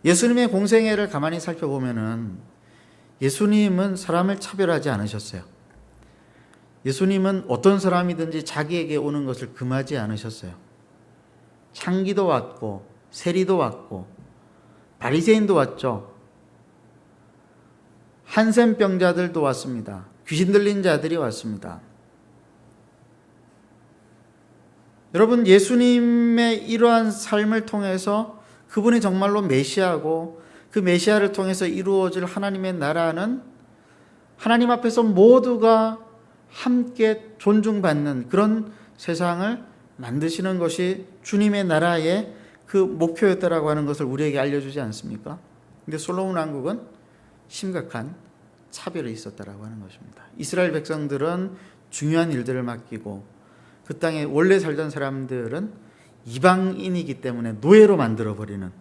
예수님의 공생애를 가만히 살펴보면은 예수님은 사람을 차별하지 않으셨어요. 예수님은 어떤 사람이든지 자기에게 오는 것을 금하지 않으셨어요. 창기도 왔고 세리도 왔고 바리새인도 왔죠. 한센병자들도 왔습니다. 귀신 들린 자들이 왔습니다. 여러분, 예수님의 이러한 삶을 통해서 그분이 정말로 메시아고, 그 메시아를 통해서 이루어질 하나님의 나라는 하나님 앞에서 모두가 함께 존중받는 그런 세상을 만드시는 것이 주님의 나라의 그 목표였다라고 하는 것을 우리에게 알려주지 않습니까? 근데 솔로몬 왕국은 심각한 차별이 있었다라고 하는 것입니다. 이스라엘 백성들은 중요한 일들을 맡기고, 그 땅에 원래 살던 사람들은 이방인이기 때문에 노예로 만들어버리는,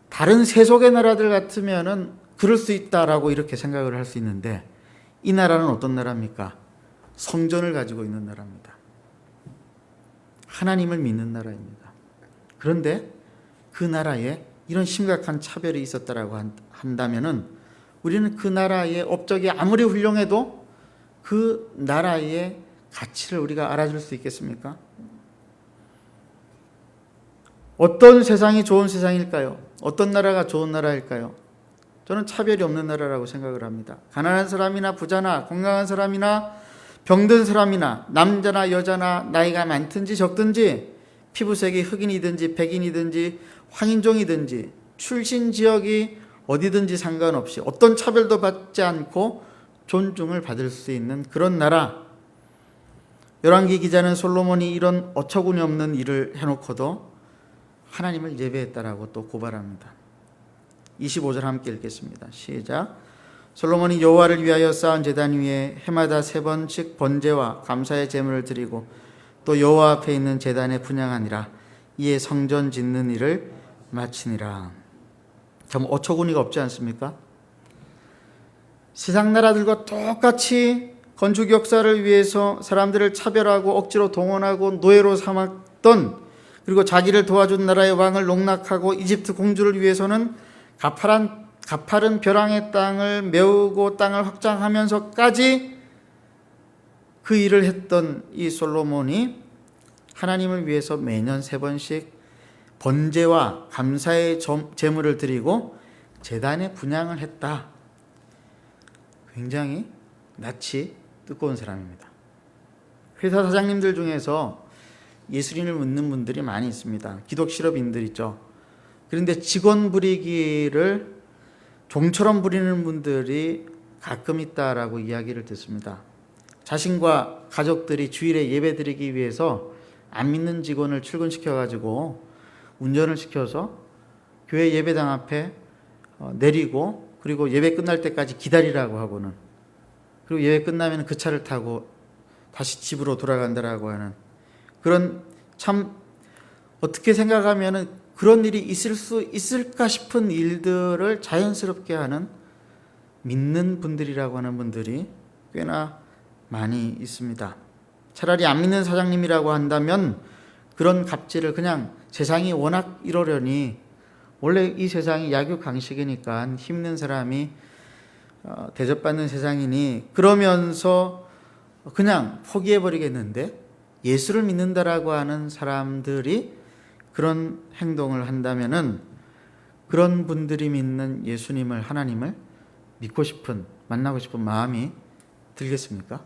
다른 세속의 나라들 같으면은 그럴 수 있다라고 이렇게 생각을 할 수 있는데, 이 나라는 어떤 나라입니까? 성전을 가지고 있는 나라입니다. 하나님을 믿는 나라입니다. 그런데 그 나라에 이런 심각한 차별이 있었다라고 한다면은 우리는 그 나라의 업적이 아무리 훌륭해도 그 나라의 가치를 우리가 알아줄 수 있겠습니까? 어떤 세상이 좋은 세상일까요? 어떤 나라가 좋은 나라일까요? 저는 차별이 없는 나라라고 생각을 합니다. 가난한 사람이나 부자나 건강한 사람이나 병든 사람이나 남자나 여자나 나이가 많든지 적든지 피부색이 흑인이든지 백인이든지 황인종이든지 출신 지역이 어디든지 상관없이 어떤 차별도 받지 않고 존중을 받을 수 있는 그런 나라. 열왕기 기자는 솔로몬이 이런 어처구니 없는 일을 해놓고도 하나님을 예배했다라고 또 고발합니다. 25절 함께 읽겠습니다. 시작. 솔로몬이 여호와를 위하여 쌓은 제단 위에 해마다 3번씩 번제와 감사의 제물을 드리고 또 여호와 앞에 있는 제단에 분향하니라. 이에 성전 짓는 일을 마치니라. 참 어처구니가 없지 않습니까? 세상 나라들과 똑같이 건축 역사를 위해서 사람들을 차별하고 억지로 동원하고 노예로 삼았던, 그리고 자기를 도와준 나라의 왕을 농락하고 이집트 공주를 위해서는 가파른 벼랑의 땅을 메우고 땅을 확장하면서까지 그 일을 했던 이 솔로몬이 하나님을 위해서 매년 3번씩 번제와 감사의 제물을 드리고 제단에 분향을 했다. 굉장히 낯이 뜨거운 사람입니다. 회사 사장님들 중에서 예술인을 묻는 분들이 많이 있습니다. 기독 실업인들 있죠. 그런데 직원 부리기를 종처럼 부리는 분들이 가끔 있다라고 이야기를 듣습니다. 자신과 가족들이 주일에 예배 드리기 위해서 안 믿는 직원을 출근시켜가지고 운전을 시켜서 교회 예배당 앞에 내리고, 그리고 예배 끝날 때까지 기다리라고 하고는, 그리고 예배 끝나면 그 차를 타고 다시 집으로 돌아간다라고 하는, 그런, 참 어떻게 생각하면은 그런 일이 있을 수 있을까 싶은 일들을 자연스럽게 하는 믿는 분들이라고 하는 분들이 꽤나 많이 있습니다. 차라리 안 믿는 사장님이라고 한다면 그런 갑질을 그냥, 세상이 워낙 이러려니, 원래 이 세상이 약육강식이니까 힘든 사람이 대접받는 세상이니 그러면서 그냥 포기해버리겠는데, 예수를 믿는다라고 하는 사람들이 그런 행동을 한다면은 그런 분들이 믿는 예수님을, 하나님을 믿고 싶은, 만나고 싶은 마음이 들겠습니까?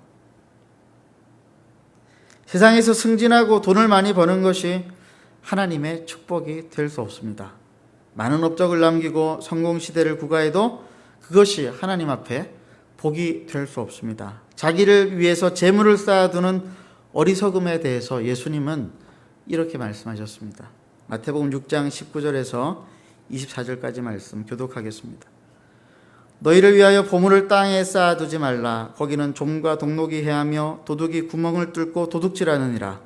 세상에서 승진하고 돈을 많이 버는 것이 하나님의 축복이 될 수 없습니다. 많은 업적을 남기고 성공 시대를 구가해도 그것이 하나님 앞에 복이 될 수 없습니다. 자기를 위해서 재물을 쌓아두는 어리석음에 대해서 예수님은 이렇게 말씀하셨습니다. 마태복음 6장 19절에서 24절까지 말씀 교독하겠습니다. 너희를 위하여 보물을 땅에 쌓아두지 말라. 거기는 좀과 동록이 해하며 도둑이 구멍을 뚫고 도둑질하느니라.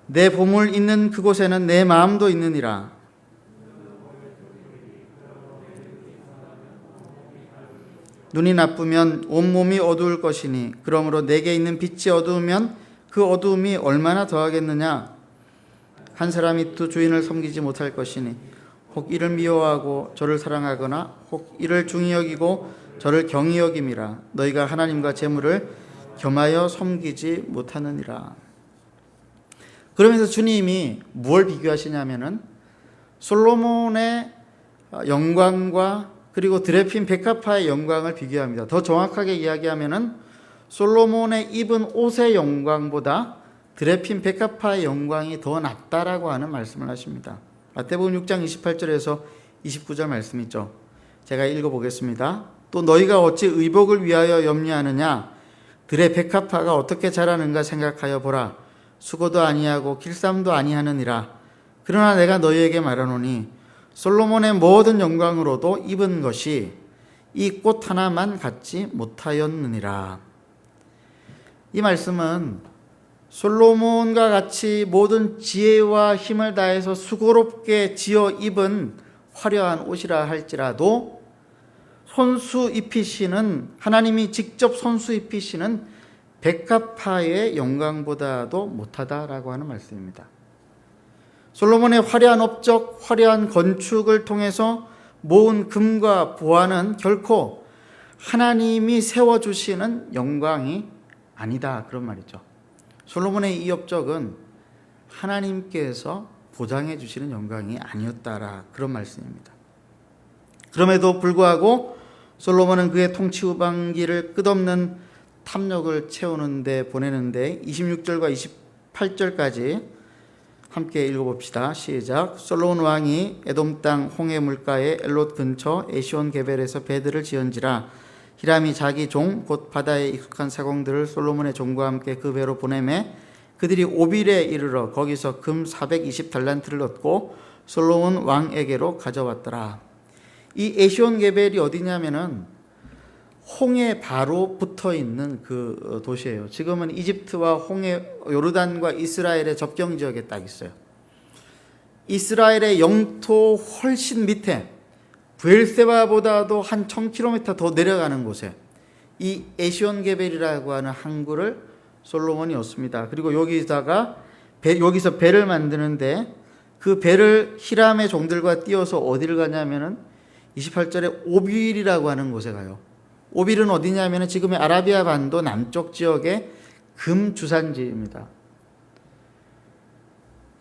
내 보물 있는 그곳에는 내 마음도 있느니라. 눈이 나쁘면 온몸이 어두울 것이니 그러므로 내게 있는 빛이 어두우면 그 어두움이 얼마나 더하겠느냐. 한 사람이 두 주인을 섬기지 못할 것이니 혹 이를 미워하고 저를 사랑하거나 혹 이를 중히 여기고 저를 경히 여김이라. 너희가 하나님과 재물을 겸하여 섬기지 못하느니라. 그러면서 주님이 뭘 비교하시냐면은 솔로몬의 영광과 그리고 드레핀 백합화의 영광을 비교합니다. 더 정확하게 이야기하면은 솔로몬의 입은 옷의 영광보다 드레핀 백합화의 영광이 더 낫다라고 하는 말씀을 하십니다. 마태복음 6장 28절에서 29절 말씀 있죠. 제가 읽어보겠습니다. 또 너희가 어찌 의복을 위하여 염려하느냐. 들의 백합화가 어떻게 자라는가 생각하여 보라. 수고도 아니하고 길쌈도 아니하느니라. 그러나 내가 너희에게 말하노니 솔로몬의 모든 영광으로도 입은 것이 이 꽃 하나만 갖지 못하였느니라. 이 말씀은 솔로몬과 같이 모든 지혜와 힘을 다해서 수고롭게 지어 입은 화려한 옷이라 할지라도 손수 입히시는, 하나님이 직접 손수 입히시는 백합화의 영광보다도 못하다라고 하는 말씀입니다. 솔로몬의 화려한 업적, 화려한 건축을 통해서 모은 금과 보화는 결코 하나님이 세워주시는 영광이 아니다, 그런 말이죠. 솔로몬의 이 업적은 하나님께서 보장해 주시는 영광이 아니었다라, 그런 말씀입니다. 그럼에도 불구하고 솔로몬은 그의 통치 후반기를 끝없는 탐욕을 채우는데 보내는데 26절과 28절까지 함께 읽어봅시다. 시작. 솔로몬 왕이 에돔 땅 홍해 물가에 엘롯 근처 에시온 게벨에서 배들을 지은지라. 히람이 자기 종 곧 바다에 익숙한 사공들을 솔로몬의 종과 함께 그 배로 보내매 그들이 오빌에 이르러 거기서 금 420달란트를 얻고 솔로몬 왕에게로 가져왔더라. 이 에시온게벨이 어디냐면은 홍해 바로 붙어 있는 그 도시예요. 지금은 이집트와 홍해, 요르단과 이스라엘의 접경 지역에 딱 있어요. 이스라엘의 영토 훨씬 밑에 브엘세바보다도 한 1000km 더 내려가는 곳에 이 에시온게벨이라고 하는 항구를 솔로몬이 얻습니다. 그리고 여기서 배를 만드는데 그 배를 히람의 종들과 띄워서 어디를 가냐면은 28절에 오빌이라고 하는 곳에 가요. 오빌은 어디냐면은 지금의 아라비아 반도 남쪽 지역의 금 주산지입니다.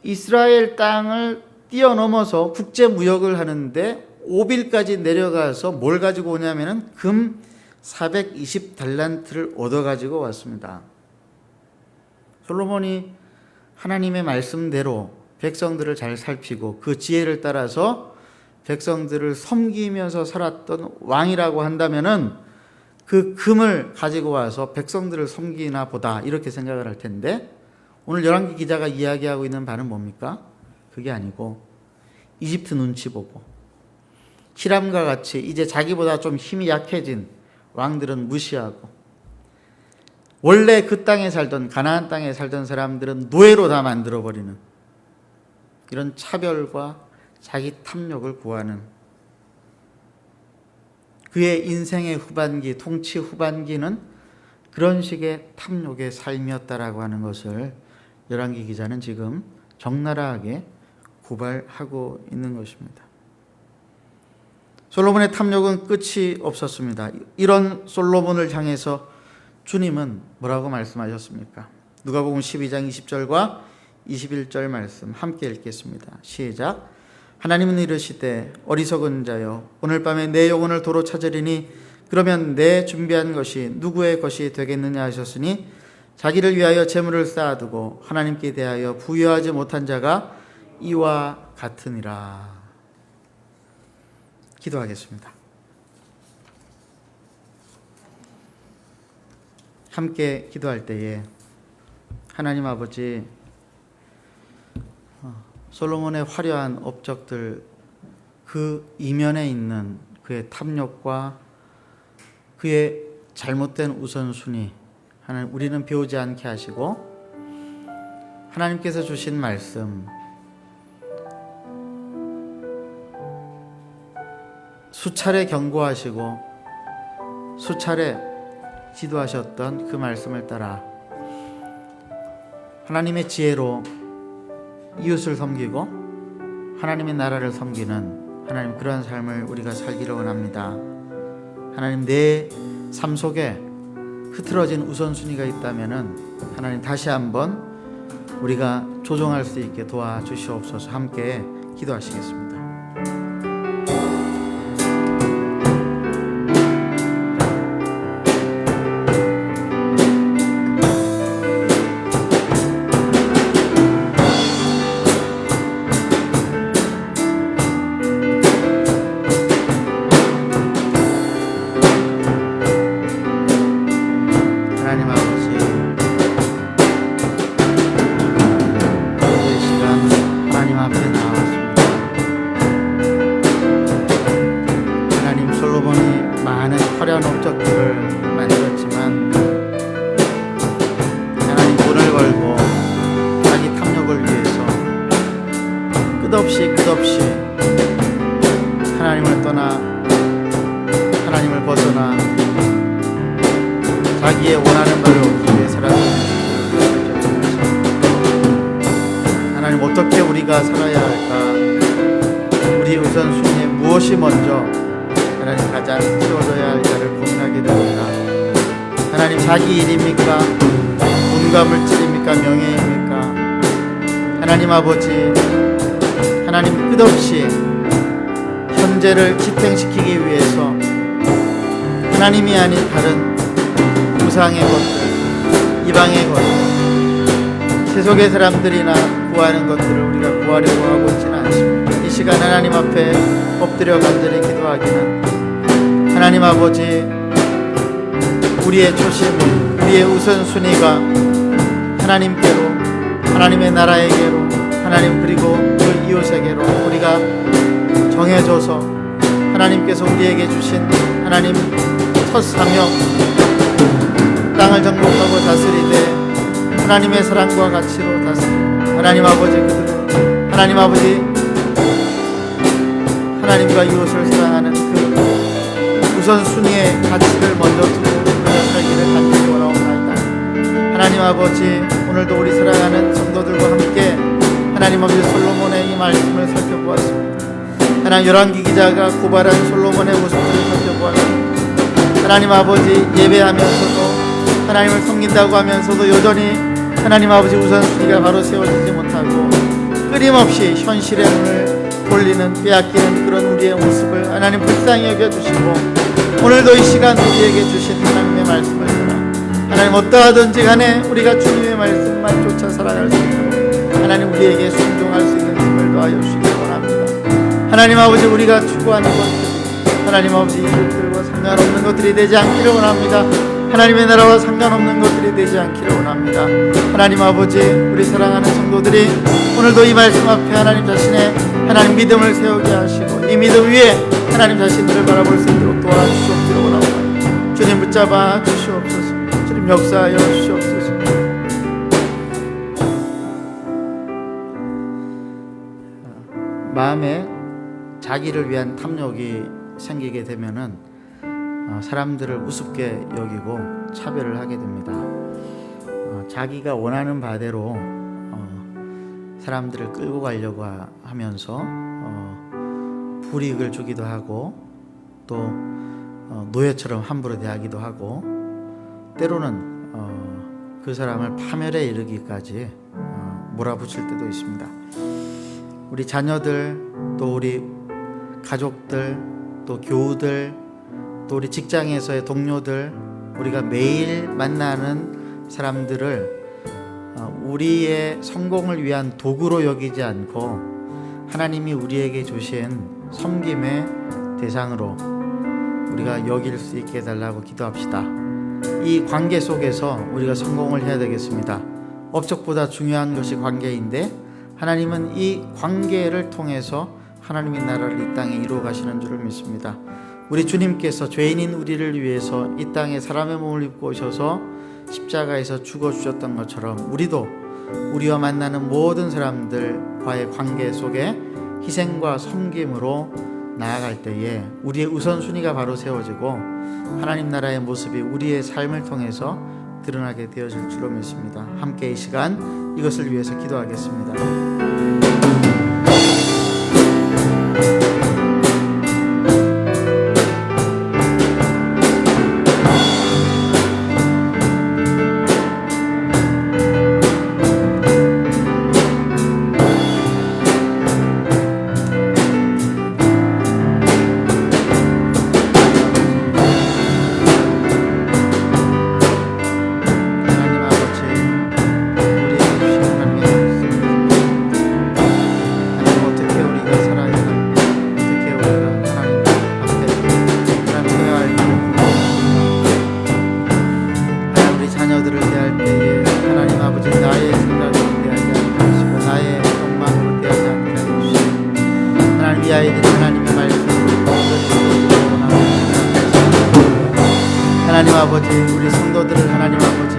이스라엘 땅을 뛰어넘어서 국제 무역을 하는데 오빌까지 내려가서 뭘 가지고 오냐면은 금 420달란트를 얻어 가지고 왔습니다. 솔로몬이 하나님의 말씀대로 백성들을 잘 살피고 그 지혜를 따라서 백성들을 섬기면서 살았던 왕이라고 한다면은 그 금을 가지고 와서 백성들을 섬기나 보다 이렇게 생각을 할 텐데 오늘 열왕기 기자가 이야기하고 있는 바는 뭡니까? 그게 아니고 이집트 눈치 보고 히람과 같이 이제 자기보다 좀 힘이 약해진 왕들은 무시하고 원래 그 땅에 살던 가나안 땅에 살던 사람들은 노예로 다 만들어버리는 이런 차별과 자기 탐욕을 구하는 그의 인생의 후반기, 통치 후반기는 그런 식의 탐욕의 삶이었다라고 하는 것을 열왕기 기자는 지금 적나라하게 고발하고 있는 것입니다. 솔로몬의 탐욕은 끝이 없었습니다. 이런 솔로몬을 향해서 주님은 뭐라고 말씀하셨습니까? 누가복음 12장 20절과 21절 말씀 함께 읽겠습니다. 시작. 하나님은 이르시되 어리석은 자여 오늘 밤에 내 영혼을 도로 찾으리니 그러면 내 준비한 것이 누구의 것이 되겠느냐 하셨으니 자기를 위하여 재물을 쌓아두고 하나님께 대하여 부여하지 못한 자가 이와 같으니라. 기도하겠습니다. 함께 기도할 때에 하나님 아버지 솔로몬의 화려한 업적들 그 이면에 있는 그의 탐욕과 그의 잘못된 우선순위 하나님 우리는 배우지 않게 하시고 하나님께서 주신 말씀 수차례 경고하시고 수차례 지도하셨던 그 말씀을 따라 하나님의 지혜로 이웃을 섬기고 하나님의 나라를 섬기는 하나님 그러한 삶을 우리가 살기를 원합니다. 하나님 내 삶 속에 흐트러진 우선순위가 있다면은 하나님 다시 한번 우리가 조정할 수 있게 도와주시옵소서. 함께 기도하시겠습니다. 끝없이 하나님을 떠나 하나님을 벗어나 자기의 원하는 바를 얻기 위해 살아가는 하나님 어떻게 우리가 살아야 할까? 우리 우선순위에 무엇이 먼저 하나님 가장 채워져야 할까를 고민하게 됩니다. 하나님 자기 일입니까? 돈과 물질입니까? 명예입니까? 하나님 아버지 하나님 끝없이 현재를 지탱시키기 위해서 하나님이 아닌 다른 우상의 것들, 이방의 것들, 세속의 사람들이나 구하는 것들을 우리가 구하려고 하고 있지는 않습니다. 이 시간 하나님 앞에 엎드려 간절히 기도하기는 하나님 아버지 우리의 초심을, 우리의 우선순위가 하나님께로, 하나님의 나라에게로, 하나님 그리고 그 이웃에게로 우리가 정해져서 하나님께서 우리에게 주신 하나님 첫 사명, 땅을 정복하고 다스리되 하나님의 사랑과 가치로 다스리고 하나님 아버지 그들을 하나님 아버지 하나님과 이웃을 사랑하는 그 우선순위의 가치를 먼저 두고 우리가 살기를 간절히 원하옵나이다. 하나님 아버지, 오늘도 우리 사랑하는 성도들과 함께 하나님 아버지 솔로몬의 이 말씀을 살펴보았습니다. 하나님 열왕기 기자가 고발한 솔로몬의 모습들을 살펴보았습니다. 하나님 아버지 예배하면서도 하나님을 섬긴다고 하면서도 여전히 하나님 아버지 우선순위가 바로 세워지지 못하고 끊임없이 현실의 문을 돌리는 빼앗기는 그런 우리의 모습을 하나님 불쌍히 여겨주시고 오늘도 이 시간 우리에게 주신 하나님의 말씀을 들어 하나님 어떠하든지 간에 우리가 주님의 말씀만 쫓아 살아갈 수 있도록 하나님 우리에게 순종할 수 있는 힘을 더하여 주시기 원합니다. 하나님 아버지, 우리가 추구하는 것들 하나님 아버지 이웃들과 상관없는 것들이 되지 않기를 원합니다. 하나님의 나라와 상관없는 것들이 되지 않기를 원합니다. 하나님 아버지, 우리 사랑하는 성도들이 오늘도 이 말씀 앞에 하나님 자신의 하나님 믿음을 세우게 하시고 이 믿음 위에 하나님 자신들을 바라볼 수 있도록 도와주시옵기를 원합니다. 주님 붙잡아 주시옵소서. 주님 역사하여 주시옵소서. 마음에 자기를 위한 탐욕이 생기게 되면은 사람들을 우습게 여기고 차별을 하게 됩니다. 자기가 원하는 바대로 사람들을 끌고 가려고 하면서 불이익을 주기도 하고 또 노예처럼 함부로 대하기도 하고 때로는 그 사람을 파멸에 이르기까지 몰아붙일 때도 있습니다. 우리 자녀들, 또 우리 가족들, 또 교우들, 또 우리 직장에서의 동료들, 우리가 매일 만나는 사람들을 우리의 성공을 위한 도구로 여기지 않고 하나님이 우리에게 주신 섬김의 대상으로 우리가 여길 수 있게 해달라고 기도합시다. 이 관계 속에서 우리가 성공을 해야 되겠습니다. 업적보다 중요한 것이 관계인데 하나님은 이 관계를 통해서 하나님의 나라를 이 땅에 이루어 가시는 줄을 믿습니다. 우리 주님께서 죄인인 우리를 위해서 이 땅에 사람의 몸을 입고 오셔서 십자가에서 죽어주셨던 것처럼 우리도 우리와 만나는 모든 사람들과의 관계 속에 희생과 섬김으로 나아갈 때에 우리의 우선순위가 바로 세워지고 하나님 나라의 모습이 우리의 삶을 통해서 드러나게 되어질 줄로 믿습니다. 함께 이 시간 이것을 위해서 기도하겠습니다. 하나님 아버지, 우리 성도들을 하나님 아버지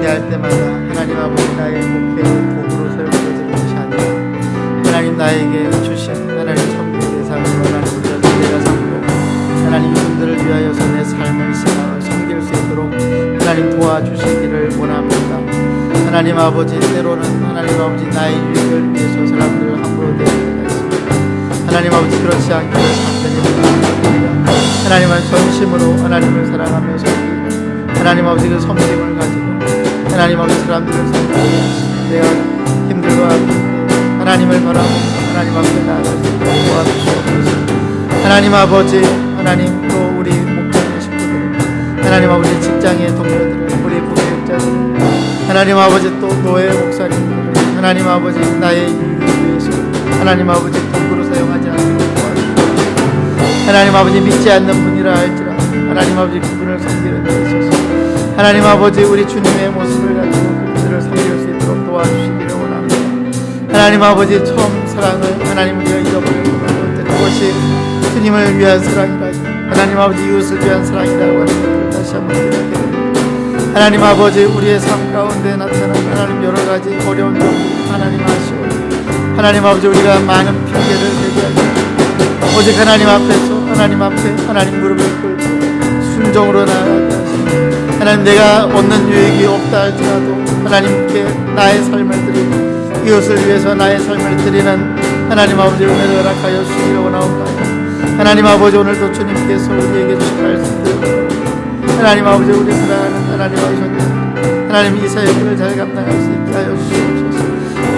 대할 때마다 하나님 아버지 나의 목회의 도구로 사용되어지는 것이 아니라 하나님 나에게 주신 하나님 섬김 대상으로 하나님 우리가 내가 삼고 하나님 이분들을 위하여서 내 삶을 섬길 수 있도록 하나님 도와주시기를 원합니다. 하나님 아버지, 때로는 하나님 아버지 나의 유익을 위해서 사람들을 함부로 대할 때가 있습니다. 하나님 아버지, 그렇지 않기를 간절히 원합니다. 하나님은 전심으로 하나님을 사랑하며 섬기고 하나님 아버지 그 섬김을 가지고 하나님 아버지 사람들을 섬기고 내가 힘들고 하나님을 바라보고 하나님 앞에 나아갈 수 있도록 도와주시옵소서. 하나님 아버지, 하나님 또 우리 목회의 식구들, 하나님 아버지 직장의 동료들, 우리 부교육자들, 하나님 아버지 또 노예 목사님들, 하나님 아버지 나의 유익을 위해서 하나님 아버지 도구로 사용하지 않도록 도와주시옵소서. 하나님 아버지 믿지 않는 분이라 할지라도 하나님 아버지 그분을 하나님 아버지, 우리 주님의 모습을 가지고 그들을 섬길 수 있도록 도와주시기를 원합니다. 하나님 아버지, 처음 사랑을 하나님 우리가 잃어버리고 그것이 주님을 위한 사랑이라, 하나님 아버지 이웃을 위한 사랑이라고 하는 것을 다시 한번 기억하게 됩니다. 하나님 아버지, 우리의 삶 가운데 나타난 하나님 여러 가지 어려운 점들 하나님 아시오니 하나님 아버지, 우리가 많은 핑계를 대기하고 오직 하나님 앞에서 하나님 앞에 하나님 무릎을 꿇고 순종으로 나아가게 하시고, 하나님 내가 얻는 유익이 없다 할지라도 하나님께 나의 삶을 드리고 이웃을 위해서 나의 삶을 드리는 하나님 아버지 은혜를 허락하여 주시기를 원하옵나이다. 하나님 아버지, 오늘도 주님께서 우리에게 주신 말씀대로 하나님 아버지, 우리 사랑하는 하나님 아버지, 하나님 이 사역을 잘 감당할 수 있게 하여 주시옵소서.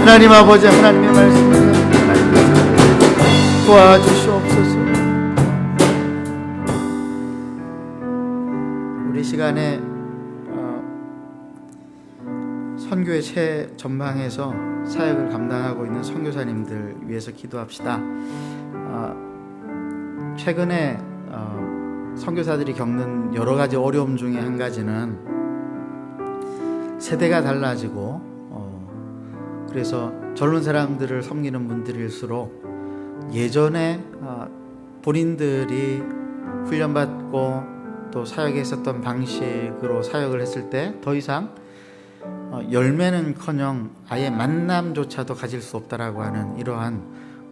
하나님 아버지, 하나님의 말씀을 하나님의 사역을 도와주시옵소서. 우리 시간에 선교의 최전방에서 사역을 감당하고 있는 선교사님들 위해서 기도합시다. 최근에 선교사들이 겪는 여러 가지 어려움 중에 한 가지는 세대가 달라지고 그래서 젊은 사람들을 섬기는 분들일수록 예전에 본인들이 훈련받고 또 사역에 있었던 방식으로 사역을 했을 때 더 이상 열매는커녕 아예 만남조차도 가질 수 없다라고 하는 이러한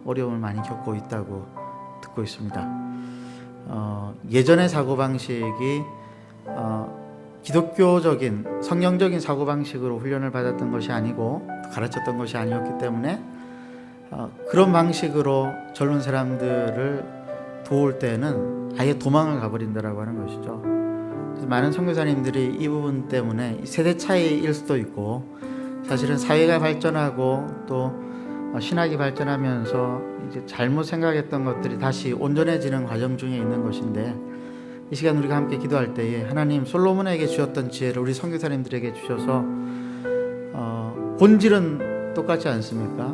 어려움을 많이 겪고 있다고 듣고 있습니다. 예전의 사고방식이 기독교적인 성경적인 사고방식으로 훈련을 받았던 것이 아니고 가르쳤던 것이 아니었기 때문에 그런 방식으로 젊은 사람들을 도울 때는 아예 도망을 가버린다라고 하는 것이죠. 그래서 많은 선교사님들이 이 부분 때문에 세대 차이일 수도 있고, 사실은 사회가 발전하고 또 신학이 발전하면서 이제 잘못 생각했던 것들이 다시 온전해지는 과정 중에 있는 것인데, 이 시간 우리가 함께 기도할 때에 하나님 솔로몬에게 주셨던 지혜를 우리 선교사님들에게 주셔서 본질은 똑같지 않습니까?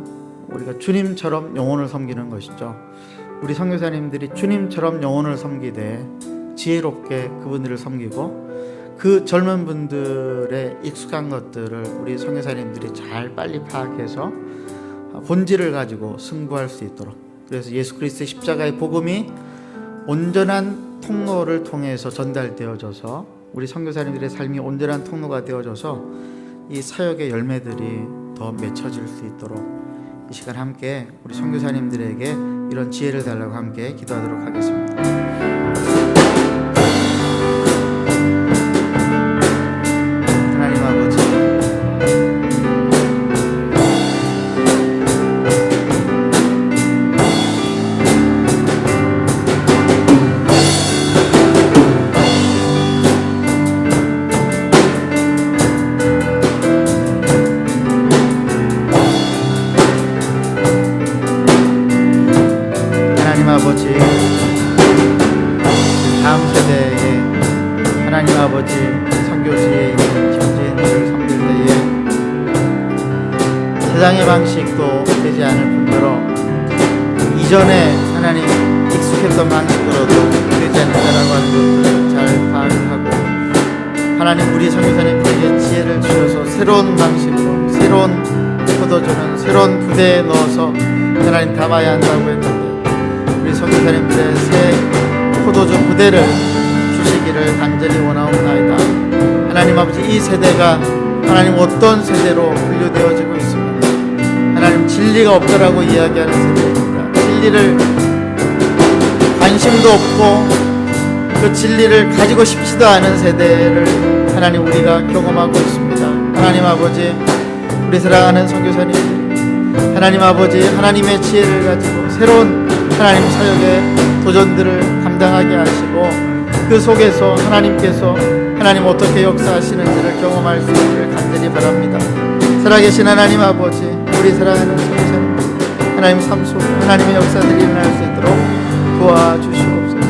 우리가 주님처럼 영혼을 섬기는 것이죠. 우리 선교사님들이 주님처럼 영혼을 섬기되 지혜롭게 그분들을 섬기고 그 젊은 분들의 익숙한 것들을 우리 선교사님들이 잘 빨리 파악해서 본질을 가지고 승부할 수 있도록, 그래서 예수 그리스도의 십자가의 복음이 온전한 통로를 통해서 전달되어져서 우리 선교사님들의 삶이 온전한 통로가 되어져서 이 사역의 열매들이 더 맺혀질 수 있도록 이 시간 함께 우리 선교사님들에게 이런 지혜를 달라고 함께 기도하도록 하겠습니다. 하나님 아버지, 아버지, 다음 세대에 하나님 아버지 선교지에 있는 형제인들을 섬길 때에 세상의 방식도 되지 않을 뿐더러 이전에 하나님 익숙했던 방식으로도 되지 않는다라고 하는 것들을 잘 파악을 하고, 하나님 우리 선교사님들에게 지혜를 주셔서 새로운 방식으로 새로운 포도주는 새로운 부대에 넣어서 하나님 담아야 한다고 했는데, 우리 선교사님들의 새 포도주 부대를 주시기를 간절히 원하옵나이다. 하나님 아버지, 이 세대가 하나님 어떤 세대로 분류되어지고 있습니다. 하나님 진리가 없다라고 이야기하는 세대입니다. 진리를 관심도 없고 그 진리를 가지고 싶지도 않은 세대를 하나님 우리가 경험하고 있습니다. 하나님 아버지, 우리 사랑하는 선교사님들이 하나님 아버지 하나님의 지혜를 가지고 새로운 하나님 사역의 도전들을 감당하게 하시고 그 속에서 하나님께서 하나님 어떻게 역사하시는지를 경험할 수 있기를 간절히 바랍니다. 살아계신 하나님 아버지, 우리 사랑하는 선교사님들 하나님 삶 속에 하나님의 역사들이 일어날 수 있도록 도와주시옵소서.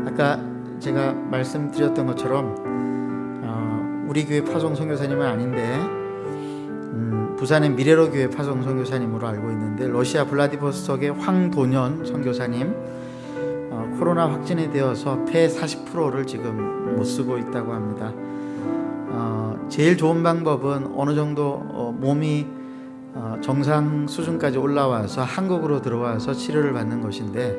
아까 제가 말씀드렸던 것처럼 우리 교회 파송 선교사님은 아닌데 부산의 미래로 교회 파송 선교사님으로 알고 있는데, 러시아 블라디보스톡의 황도년 선교사님, 코로나 확진이 되어서 폐 40%를 지금 못 쓰고 있다고 합니다. 제일 좋은 방법은 어느 정도 몸이 정상 수준까지 올라와서 한국으로 들어와서 치료를 받는 것인데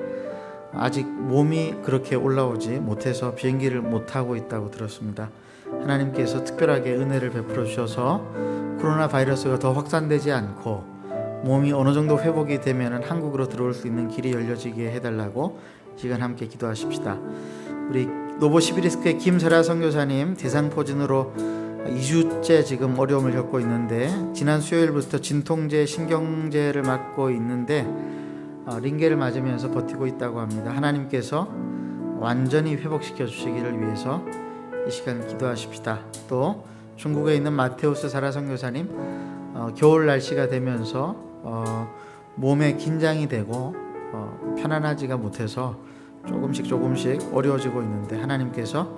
아직 몸이 그렇게 올라오지 못해서 비행기를 못 타고 있다고 들었습니다. 하나님께서 특별하게 은혜를 베풀어 주셔서 코로나 바이러스가 더 확산되지 않고 몸이 어느 정도 회복이 되면 한국으로 들어올 수 있는 길이 열려지게 해달라고 이 시간 함께 기도하십시다. 우리 노보시비리스크의 김설아 선교사님 대상포진으로 2주째 지금 어려움을 겪고 있는데 지난 수요일부터 진통제, 신경제를 맞고 있는데 링게를 맞으면서 버티고 있다고 합니다. 하나님께서 완전히 회복시켜 주시기를 위해서 이 시간 기도하십시다. 또 중국에 있는 마테우스 사라 선교사님 겨울 날씨가 되면서 몸에 긴장이 되고 편안하지가 못해서 조금씩 어려워지고 있는데 하나님께서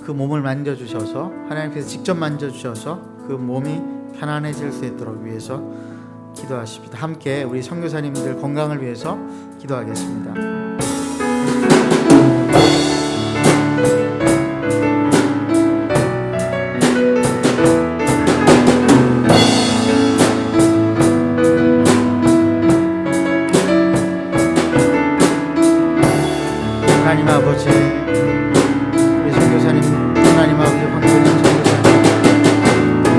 그 몸을 만져주셔서 하나님께서 직접 만져주셔서 그 몸이 편안해질 수 있도록 위해서 기도하십니다. 함께 우리 선교사님들 건강을 위해서 기도하겠습니다. 하나님 아버지, 우리 선교사님 하나님 아버지 황교진 선교사님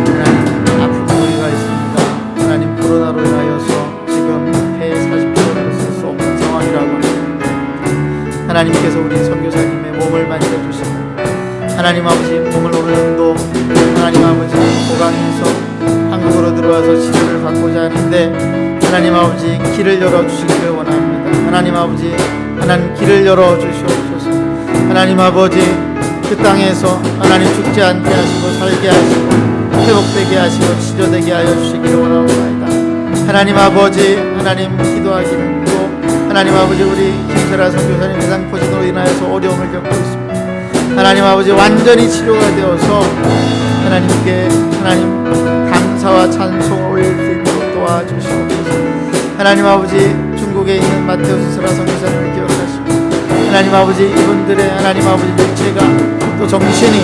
하나님 아픈 소리가 있습니다. 하나님 코로나로 인하여서 지금 폐 40%를 쓸 수 없는 상황이라고 합니다. 하나님께서 우리 선교사님의 몸을 만져주시고 하나님 아버지 몸을 어느 정도 하나님 아버지 보강해서 한국으로 들어와서 치료를 받고자 하는데 하나님 아버지 길을 열어주시기를 원합니다. 하나님 아버지 하나님 길을 열어주시옵소서. 하나님 아버지 그 땅에서 하나님 죽지 않게 하시고 살게 하시고 회복되게 하시고 치료되게 하여 주시기를 원하옵나이다. 하나님 아버지 하나님 기도하기는 또 하나님 아버지 우리 김설아 선교사님 대상포진으로 인하여서 어려움을 겪고 있습니다. 하나님 아버지 완전히 치료가 되어서 하나님께 하나님 감사와 찬송을 올릴 수 있도록 도와주시옵소서. 하나님 아버지 중국에 있는 마테우스 사라 선교사님을 기억하시고 하나님 아버지 이분들의 하나님 아버지 육체가 또 정신이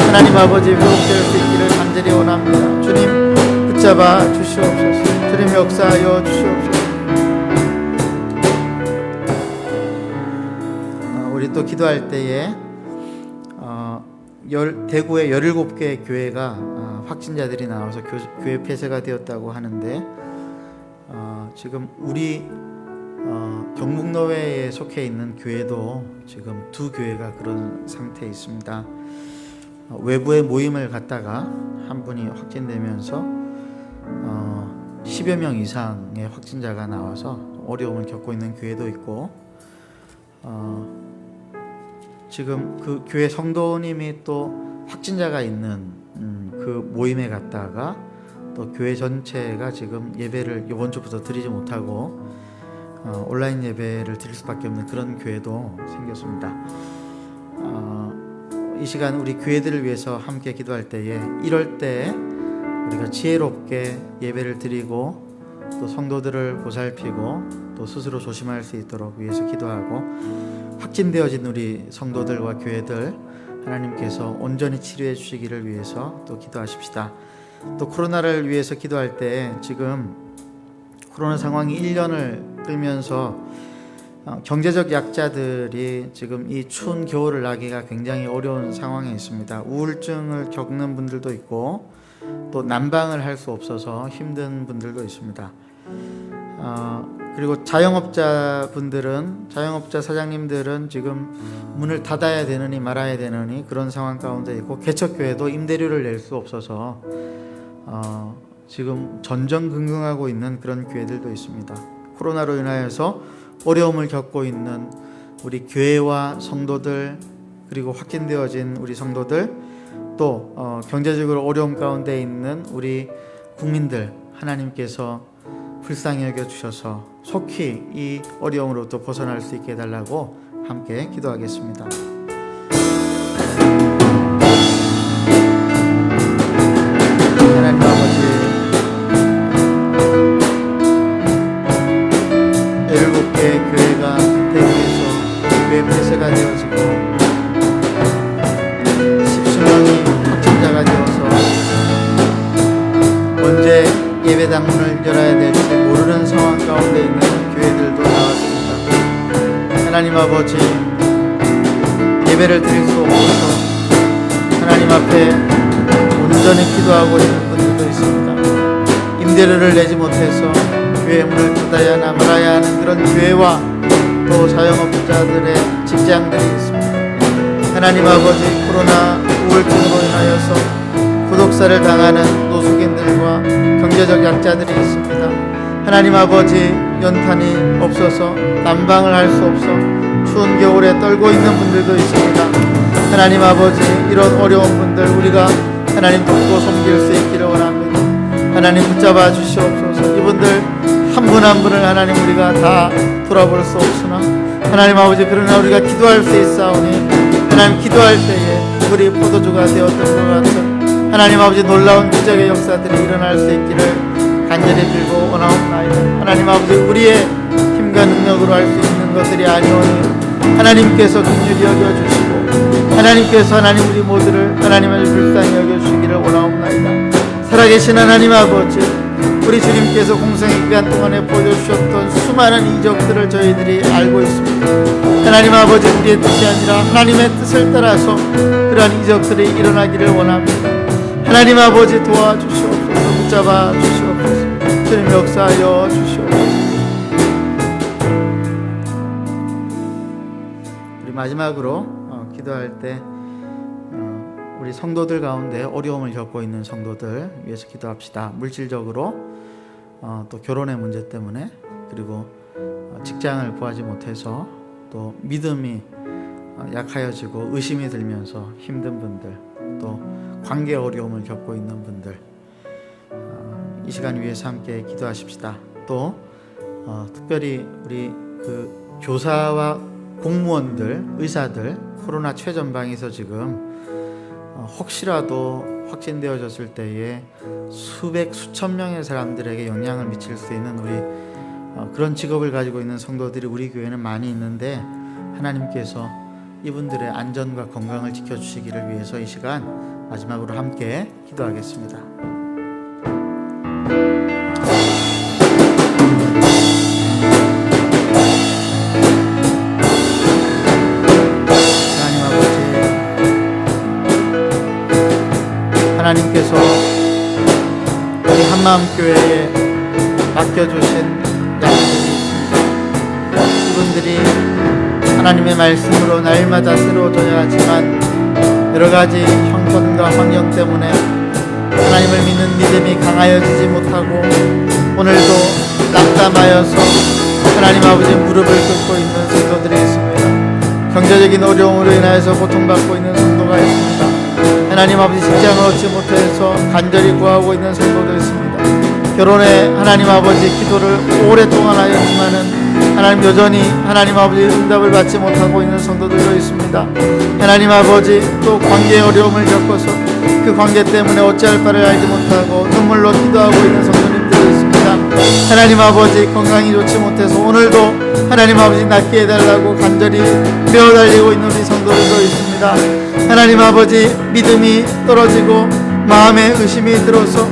하나님 아버지 회복될 수 있기를 간절히 원합니다. 주님 붙잡아 주시옵소서. 주님 역사하여 주시옵소서. 우리 또 기도할 때에 대구에 17개의 교회가 확진자들이 나와서 교회 폐쇄가 되었다고 하는데 지금 우리 경북노회에 속해 있는 교회도 지금 2교회가 그런 상태에 있습니다. 외부의 모임을 갔다가 한 분이 확진되면서 10여 명 이상의 확진자가 나와서 어려움을 겪고 있는 교회도 있고 지금 그 교회 성도님이 또 확진자가 있는 그 모임에 갔다가 또 교회 전체가 지금 예배를 이번 주부터 드리지 못하고 온라인 예배를 드릴 수밖에 없는 그런 교회도 생겼습니다. 이 시간 우리 교회들을 위해서 함께 기도할 때에 이럴 때 우리가 지혜롭게 예배를 드리고 또 성도들을 보살피고 또 스스로 조심할 수 있도록 위해서 기도하고 확진되어진 우리 성도들과 교회들 하나님께서 온전히 치료해 주시기를 위해서 또 기도하십시다. 또 코로나를 위해서 기도할 때 지금 코로나 상황이 1년을 끌면서 경제적 약자들이 지금 이 추운 겨울을 나기가 굉장히 어려운 상황에 있습니다. 우울증을 겪는 분들도 있고 또 난방을 할 수 없어서 힘든 분들도 있습니다. 그리고 자영업자 사장님들은 지금 문을 닫아야 되느니 말아야 되느니 그런 상황 가운데 있고 개척교회도 임대료를 낼 수 없어서 지금 전전긍긍하고 있는 그런 교회들도 있습니다. 코로나로 인하여서 어려움을 겪고 있는 우리 교회와 성도들 그리고 확진되어진 우리 성도들 또 경제적으로 어려움 가운데 있는 우리 국민들 하나님께서 불쌍히 여겨주셔서 속히 이 어려움으로부터 벗어날 수 있게 해달라고 함께 기도하겠습니다. 하나님 아버지 17개의 교회가 대구에서 교회 예배 당문을 열어야 될지 모르는 상황 가운데 있는 교회들도 나왔습니다. 하나님 아버지, 예배를 드릴 수 없어서 하나님 앞에 온전히 기도하고 있는 분들도 있습니다. 임대료를 내지 못해서 교회 문을 닫아야 말아야 하는 그런 교회와 또 자영업자들의 직장들이 있습니다. 하나님 아버지, 코로나 우울증으로 인하여서 구독사를 당하는 노숙인들과 경제적 약자들이 있습니다. 하나님 아버지, 연탄이 없어서 난방을 할 수 없어 추운 겨울에 떨고 있는 분들도 있습니다. 하나님 아버지, 이런 어려운 분들 우리가 하나님 돕고 섬길 수 있기를 원합니다. 하나님 붙잡아 주시옵소서. 이분들 한 분 한 분을 하나님 우리가 다 돌아볼 수 없으나 하나님 아버지, 그러나 우리가 기도할 수 있사오니 하나님 기도할 때에 우리 포도주가 되었던 것 같은 하나님 아버지 놀라운 기적의 역사들이 일어날 수 있기를 간절히 빌고 원하옵나이다. 하나님 아버지, 우리의 힘과 능력으로 할 수 있는 것들이 아니오니 하나님께서 긍휼히 여겨주시고 하나님께서 하나님 우리 모두를 하나님을 불쌍히 여겨주시기를 원하옵나이다. 살아계신 하나님 아버지, 우리 주님께서 공생의 기간 동안에 보여주셨던 수많은 이적들을 저희들이 알고 있습니다. 하나님 아버지, 우리의 뜻이 아니라 하나님의 뜻을 따라서 그러한 이적들이 일어나기를 원합니다. 하나님 아버지, 도와주시옵소서. 붙잡아 주시옵소서. 주님 역사하여 주시옵소서. 우리 마지막으로 기도할 때 우리 성도들 가운데 어려움을 겪고 있는 성도들 위해서 기도합시다. 물질적으로 또 결혼의 문제 때문에, 그리고 직장을 구하지 못해서 또 믿음이 약하여지고 의심이 들면서 힘든 분들, 또 관계 어려움을 겪고 있는 분들, 이 시간 위해서 함께 기도하십시다. 또 특별히 우리 그 교사와 공무원들, 의사들 코로나 최전방에서 지금 혹시라도 확진되어졌을 때에 수백 수천 명의 사람들에게 영향을 미칠 수 있는 우리 그런 직업을 가지고 있는 성도들이 우리 교회는 많이 있는데, 하나님께서 이분들의 안전과 건강을 지켜주시기를 위해서 이 시간 마지막으로 함께 기도하겠습니다. 하나님께서 우리 한마음교회에 맡겨주신 양들이 있습니다. 이분들이 하나님의 말씀으로 날마다 새로워져야 하지만 여러가지 형편과 환경 때문에 하나님을 믿는 믿음이 강하여지지 못하고 오늘도 낙담하여서 하나님 아버지 무릎을 꿇고 있는 성도들이 있습니다. 경제적인 어려움으로 인하여서 고통받고 있는 성도가 있습니다. 하나님 아버지, 직장을 얻지 못해서 간절히 구하고 있는 성도도 있습니다. 결혼에 하나님 아버지 기도를 오랫동안 하였지만은 하나님 여전히 하나님 아버지 응답을 받지 못하고 있는 성도들도 있습니다. 하나님 아버지, 또 관계의 어려움을 겪어서 그 관계 때문에 어찌할 바를 알지 못하고 눈물로 기도하고 있는 성도님들이 있습니다. 하나님 아버지, 건강이 좋지 못해서 오늘도 하나님 아버지 낫게 해달라고 간절히 메어달리고 있는 우리 성도들도 있습니다. 하나님 아버지, 믿음이 떨어지고 마음에 의심이 들어서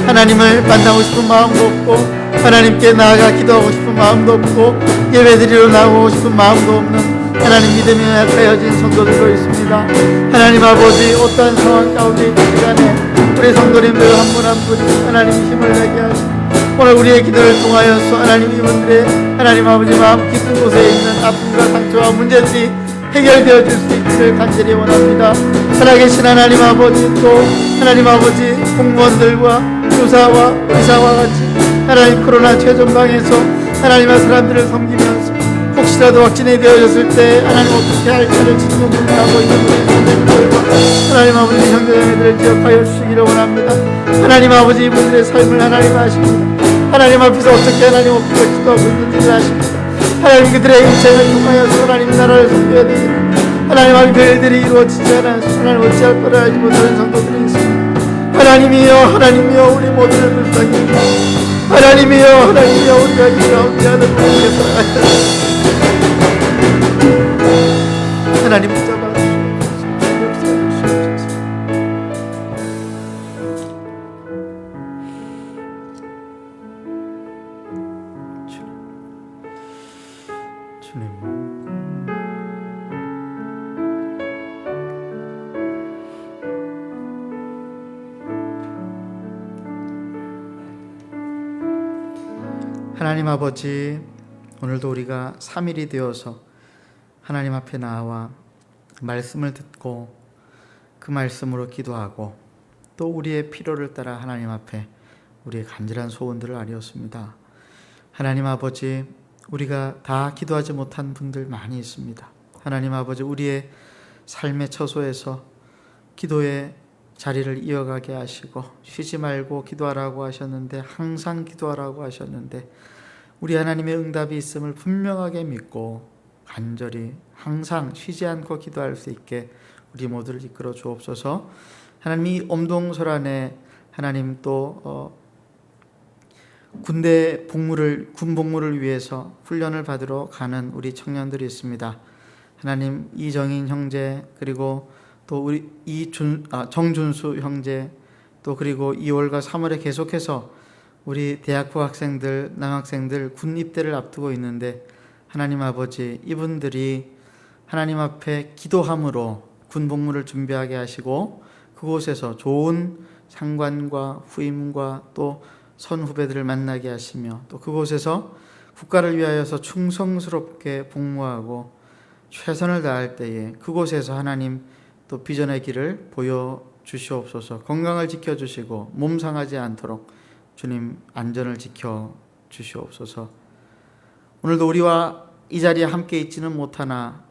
하나님을 만나고 싶은 마음도 없고 하나님께 나아가 기도하고 싶은 마음도 없고 예배드리러 나오고 싶은 마음도 없는 하나님 믿음이 약하여진 성도들도 있습니다. 하나님 아버지, 어떠한 상황 가운데 있는 시간에 우리 성도님들 한 분 한 분이 하나님 힘을 내게 하시고 오늘 우리의 기도를 통하여서 하나님 이분들의 하나님 아버지 마음 깊은 곳에 있는 아픔과 상처와 문제들이 해결되어질 수 있기를 간절히 원합니다. 살아계신 하나님 아버지, 또 하나님 아버지 공무원들과 교사와 의사와 같이 하나님 코로나 최전방에서 하나님의 사람들을 섬기면서 혹시라도 확진이 되어졌을 때 하나님 어떻게 할지를 진동하고 있는 우리 성도들과 하나님 아버지 형제자매들을 기억하여 주시기를 원합니다. 하나님 아버지, 이분들의 삶을 하나님 아십니다. 하나님 앞에서 어떻게 하나님 앞에서 기도하고 있는지를 아십니다. 하나님, 그들의 인생을 통하여서 하나님 나라를 섬겨야 되겠습니다. 하나님 아버지, 별들이 이루어지지 않아서 하나님 어찌할 바를 알지 못하는 성도들이 있습니다. 하나님이여, 하나님이여, 우리 모두를 불쌍히 여기시고 하나님이여, 하나님이여, 우리가 이 가운데 하는 분에게 살아가야 하나님 붙잡아 주시옵소서. 하나님 아버지, 오늘도 우리가 3일이 되어서 하나님 앞에 나와 말씀을 듣고 그 말씀으로 기도하고 또 우리의 필요를 따라 하나님 앞에 우리의 간절한 소원들을 아뢰었습니다. 하나님 아버지, 우리가 다 기도하지 못한 분들 많이 있습니다. 하나님 아버지, 우리의 삶의 처소에서 기도의 자리를 이어가게 하시고 쉬지 말고 기도하라고 하셨는데, 항상 기도하라고 하셨는데, 우리 하나님의 응답이 있음을 분명하게 믿고 간절히 항상 쉬지 않고 기도할 수 있게 우리 모두를 이끌어 주옵소서. 하나님이 엄동설 안에 하나님 또 군 복무를 위해서 훈련을 받으러 가는 우리 청년들이 있습니다. 하나님, 이정인 형제, 그리고 또 우리 정준수 형제, 또 그리고 2월과 3월에 계속해서 우리 대학부 학생들, 남학생들 군 입대를 앞두고 있는데, 하나님 아버지, 이분들이 하나님 앞에 기도함으로 군 복무를 준비하게 하시고 그곳에서 좋은 상관과 후임과 또 선후배들을 만나게 하시며, 또 그곳에서 국가를 위하여서 충성스럽게 복무하고 최선을 다할 때에 그곳에서 하나님 또 비전의 길을 보여주시옵소서. 건강을 지켜주시고 몸 상하지 않도록 주님 안전을 지켜주시옵소서. 오늘도 우리와 이 자리에 함께 있지는 못하나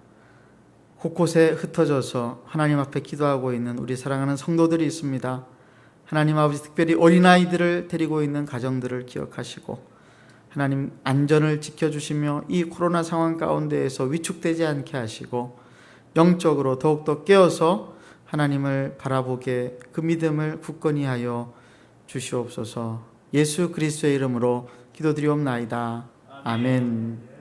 곳곳에 흩어져서 하나님 앞에 기도하고 있는 우리 사랑하는 성도들이 있습니다. 하나님 아버지, 특별히 어린아이들을 데리고 있는 가정들을 기억하시고 하나님 안전을 지켜주시며 이 코로나 상황 가운데에서 위축되지 않게 하시고 영적으로 더욱더 깨어서 하나님을 바라보게 그 믿음을 굳건히 하여 주시옵소서. 예수 그리스도의 이름으로 기도드리옵나이다. 아멘.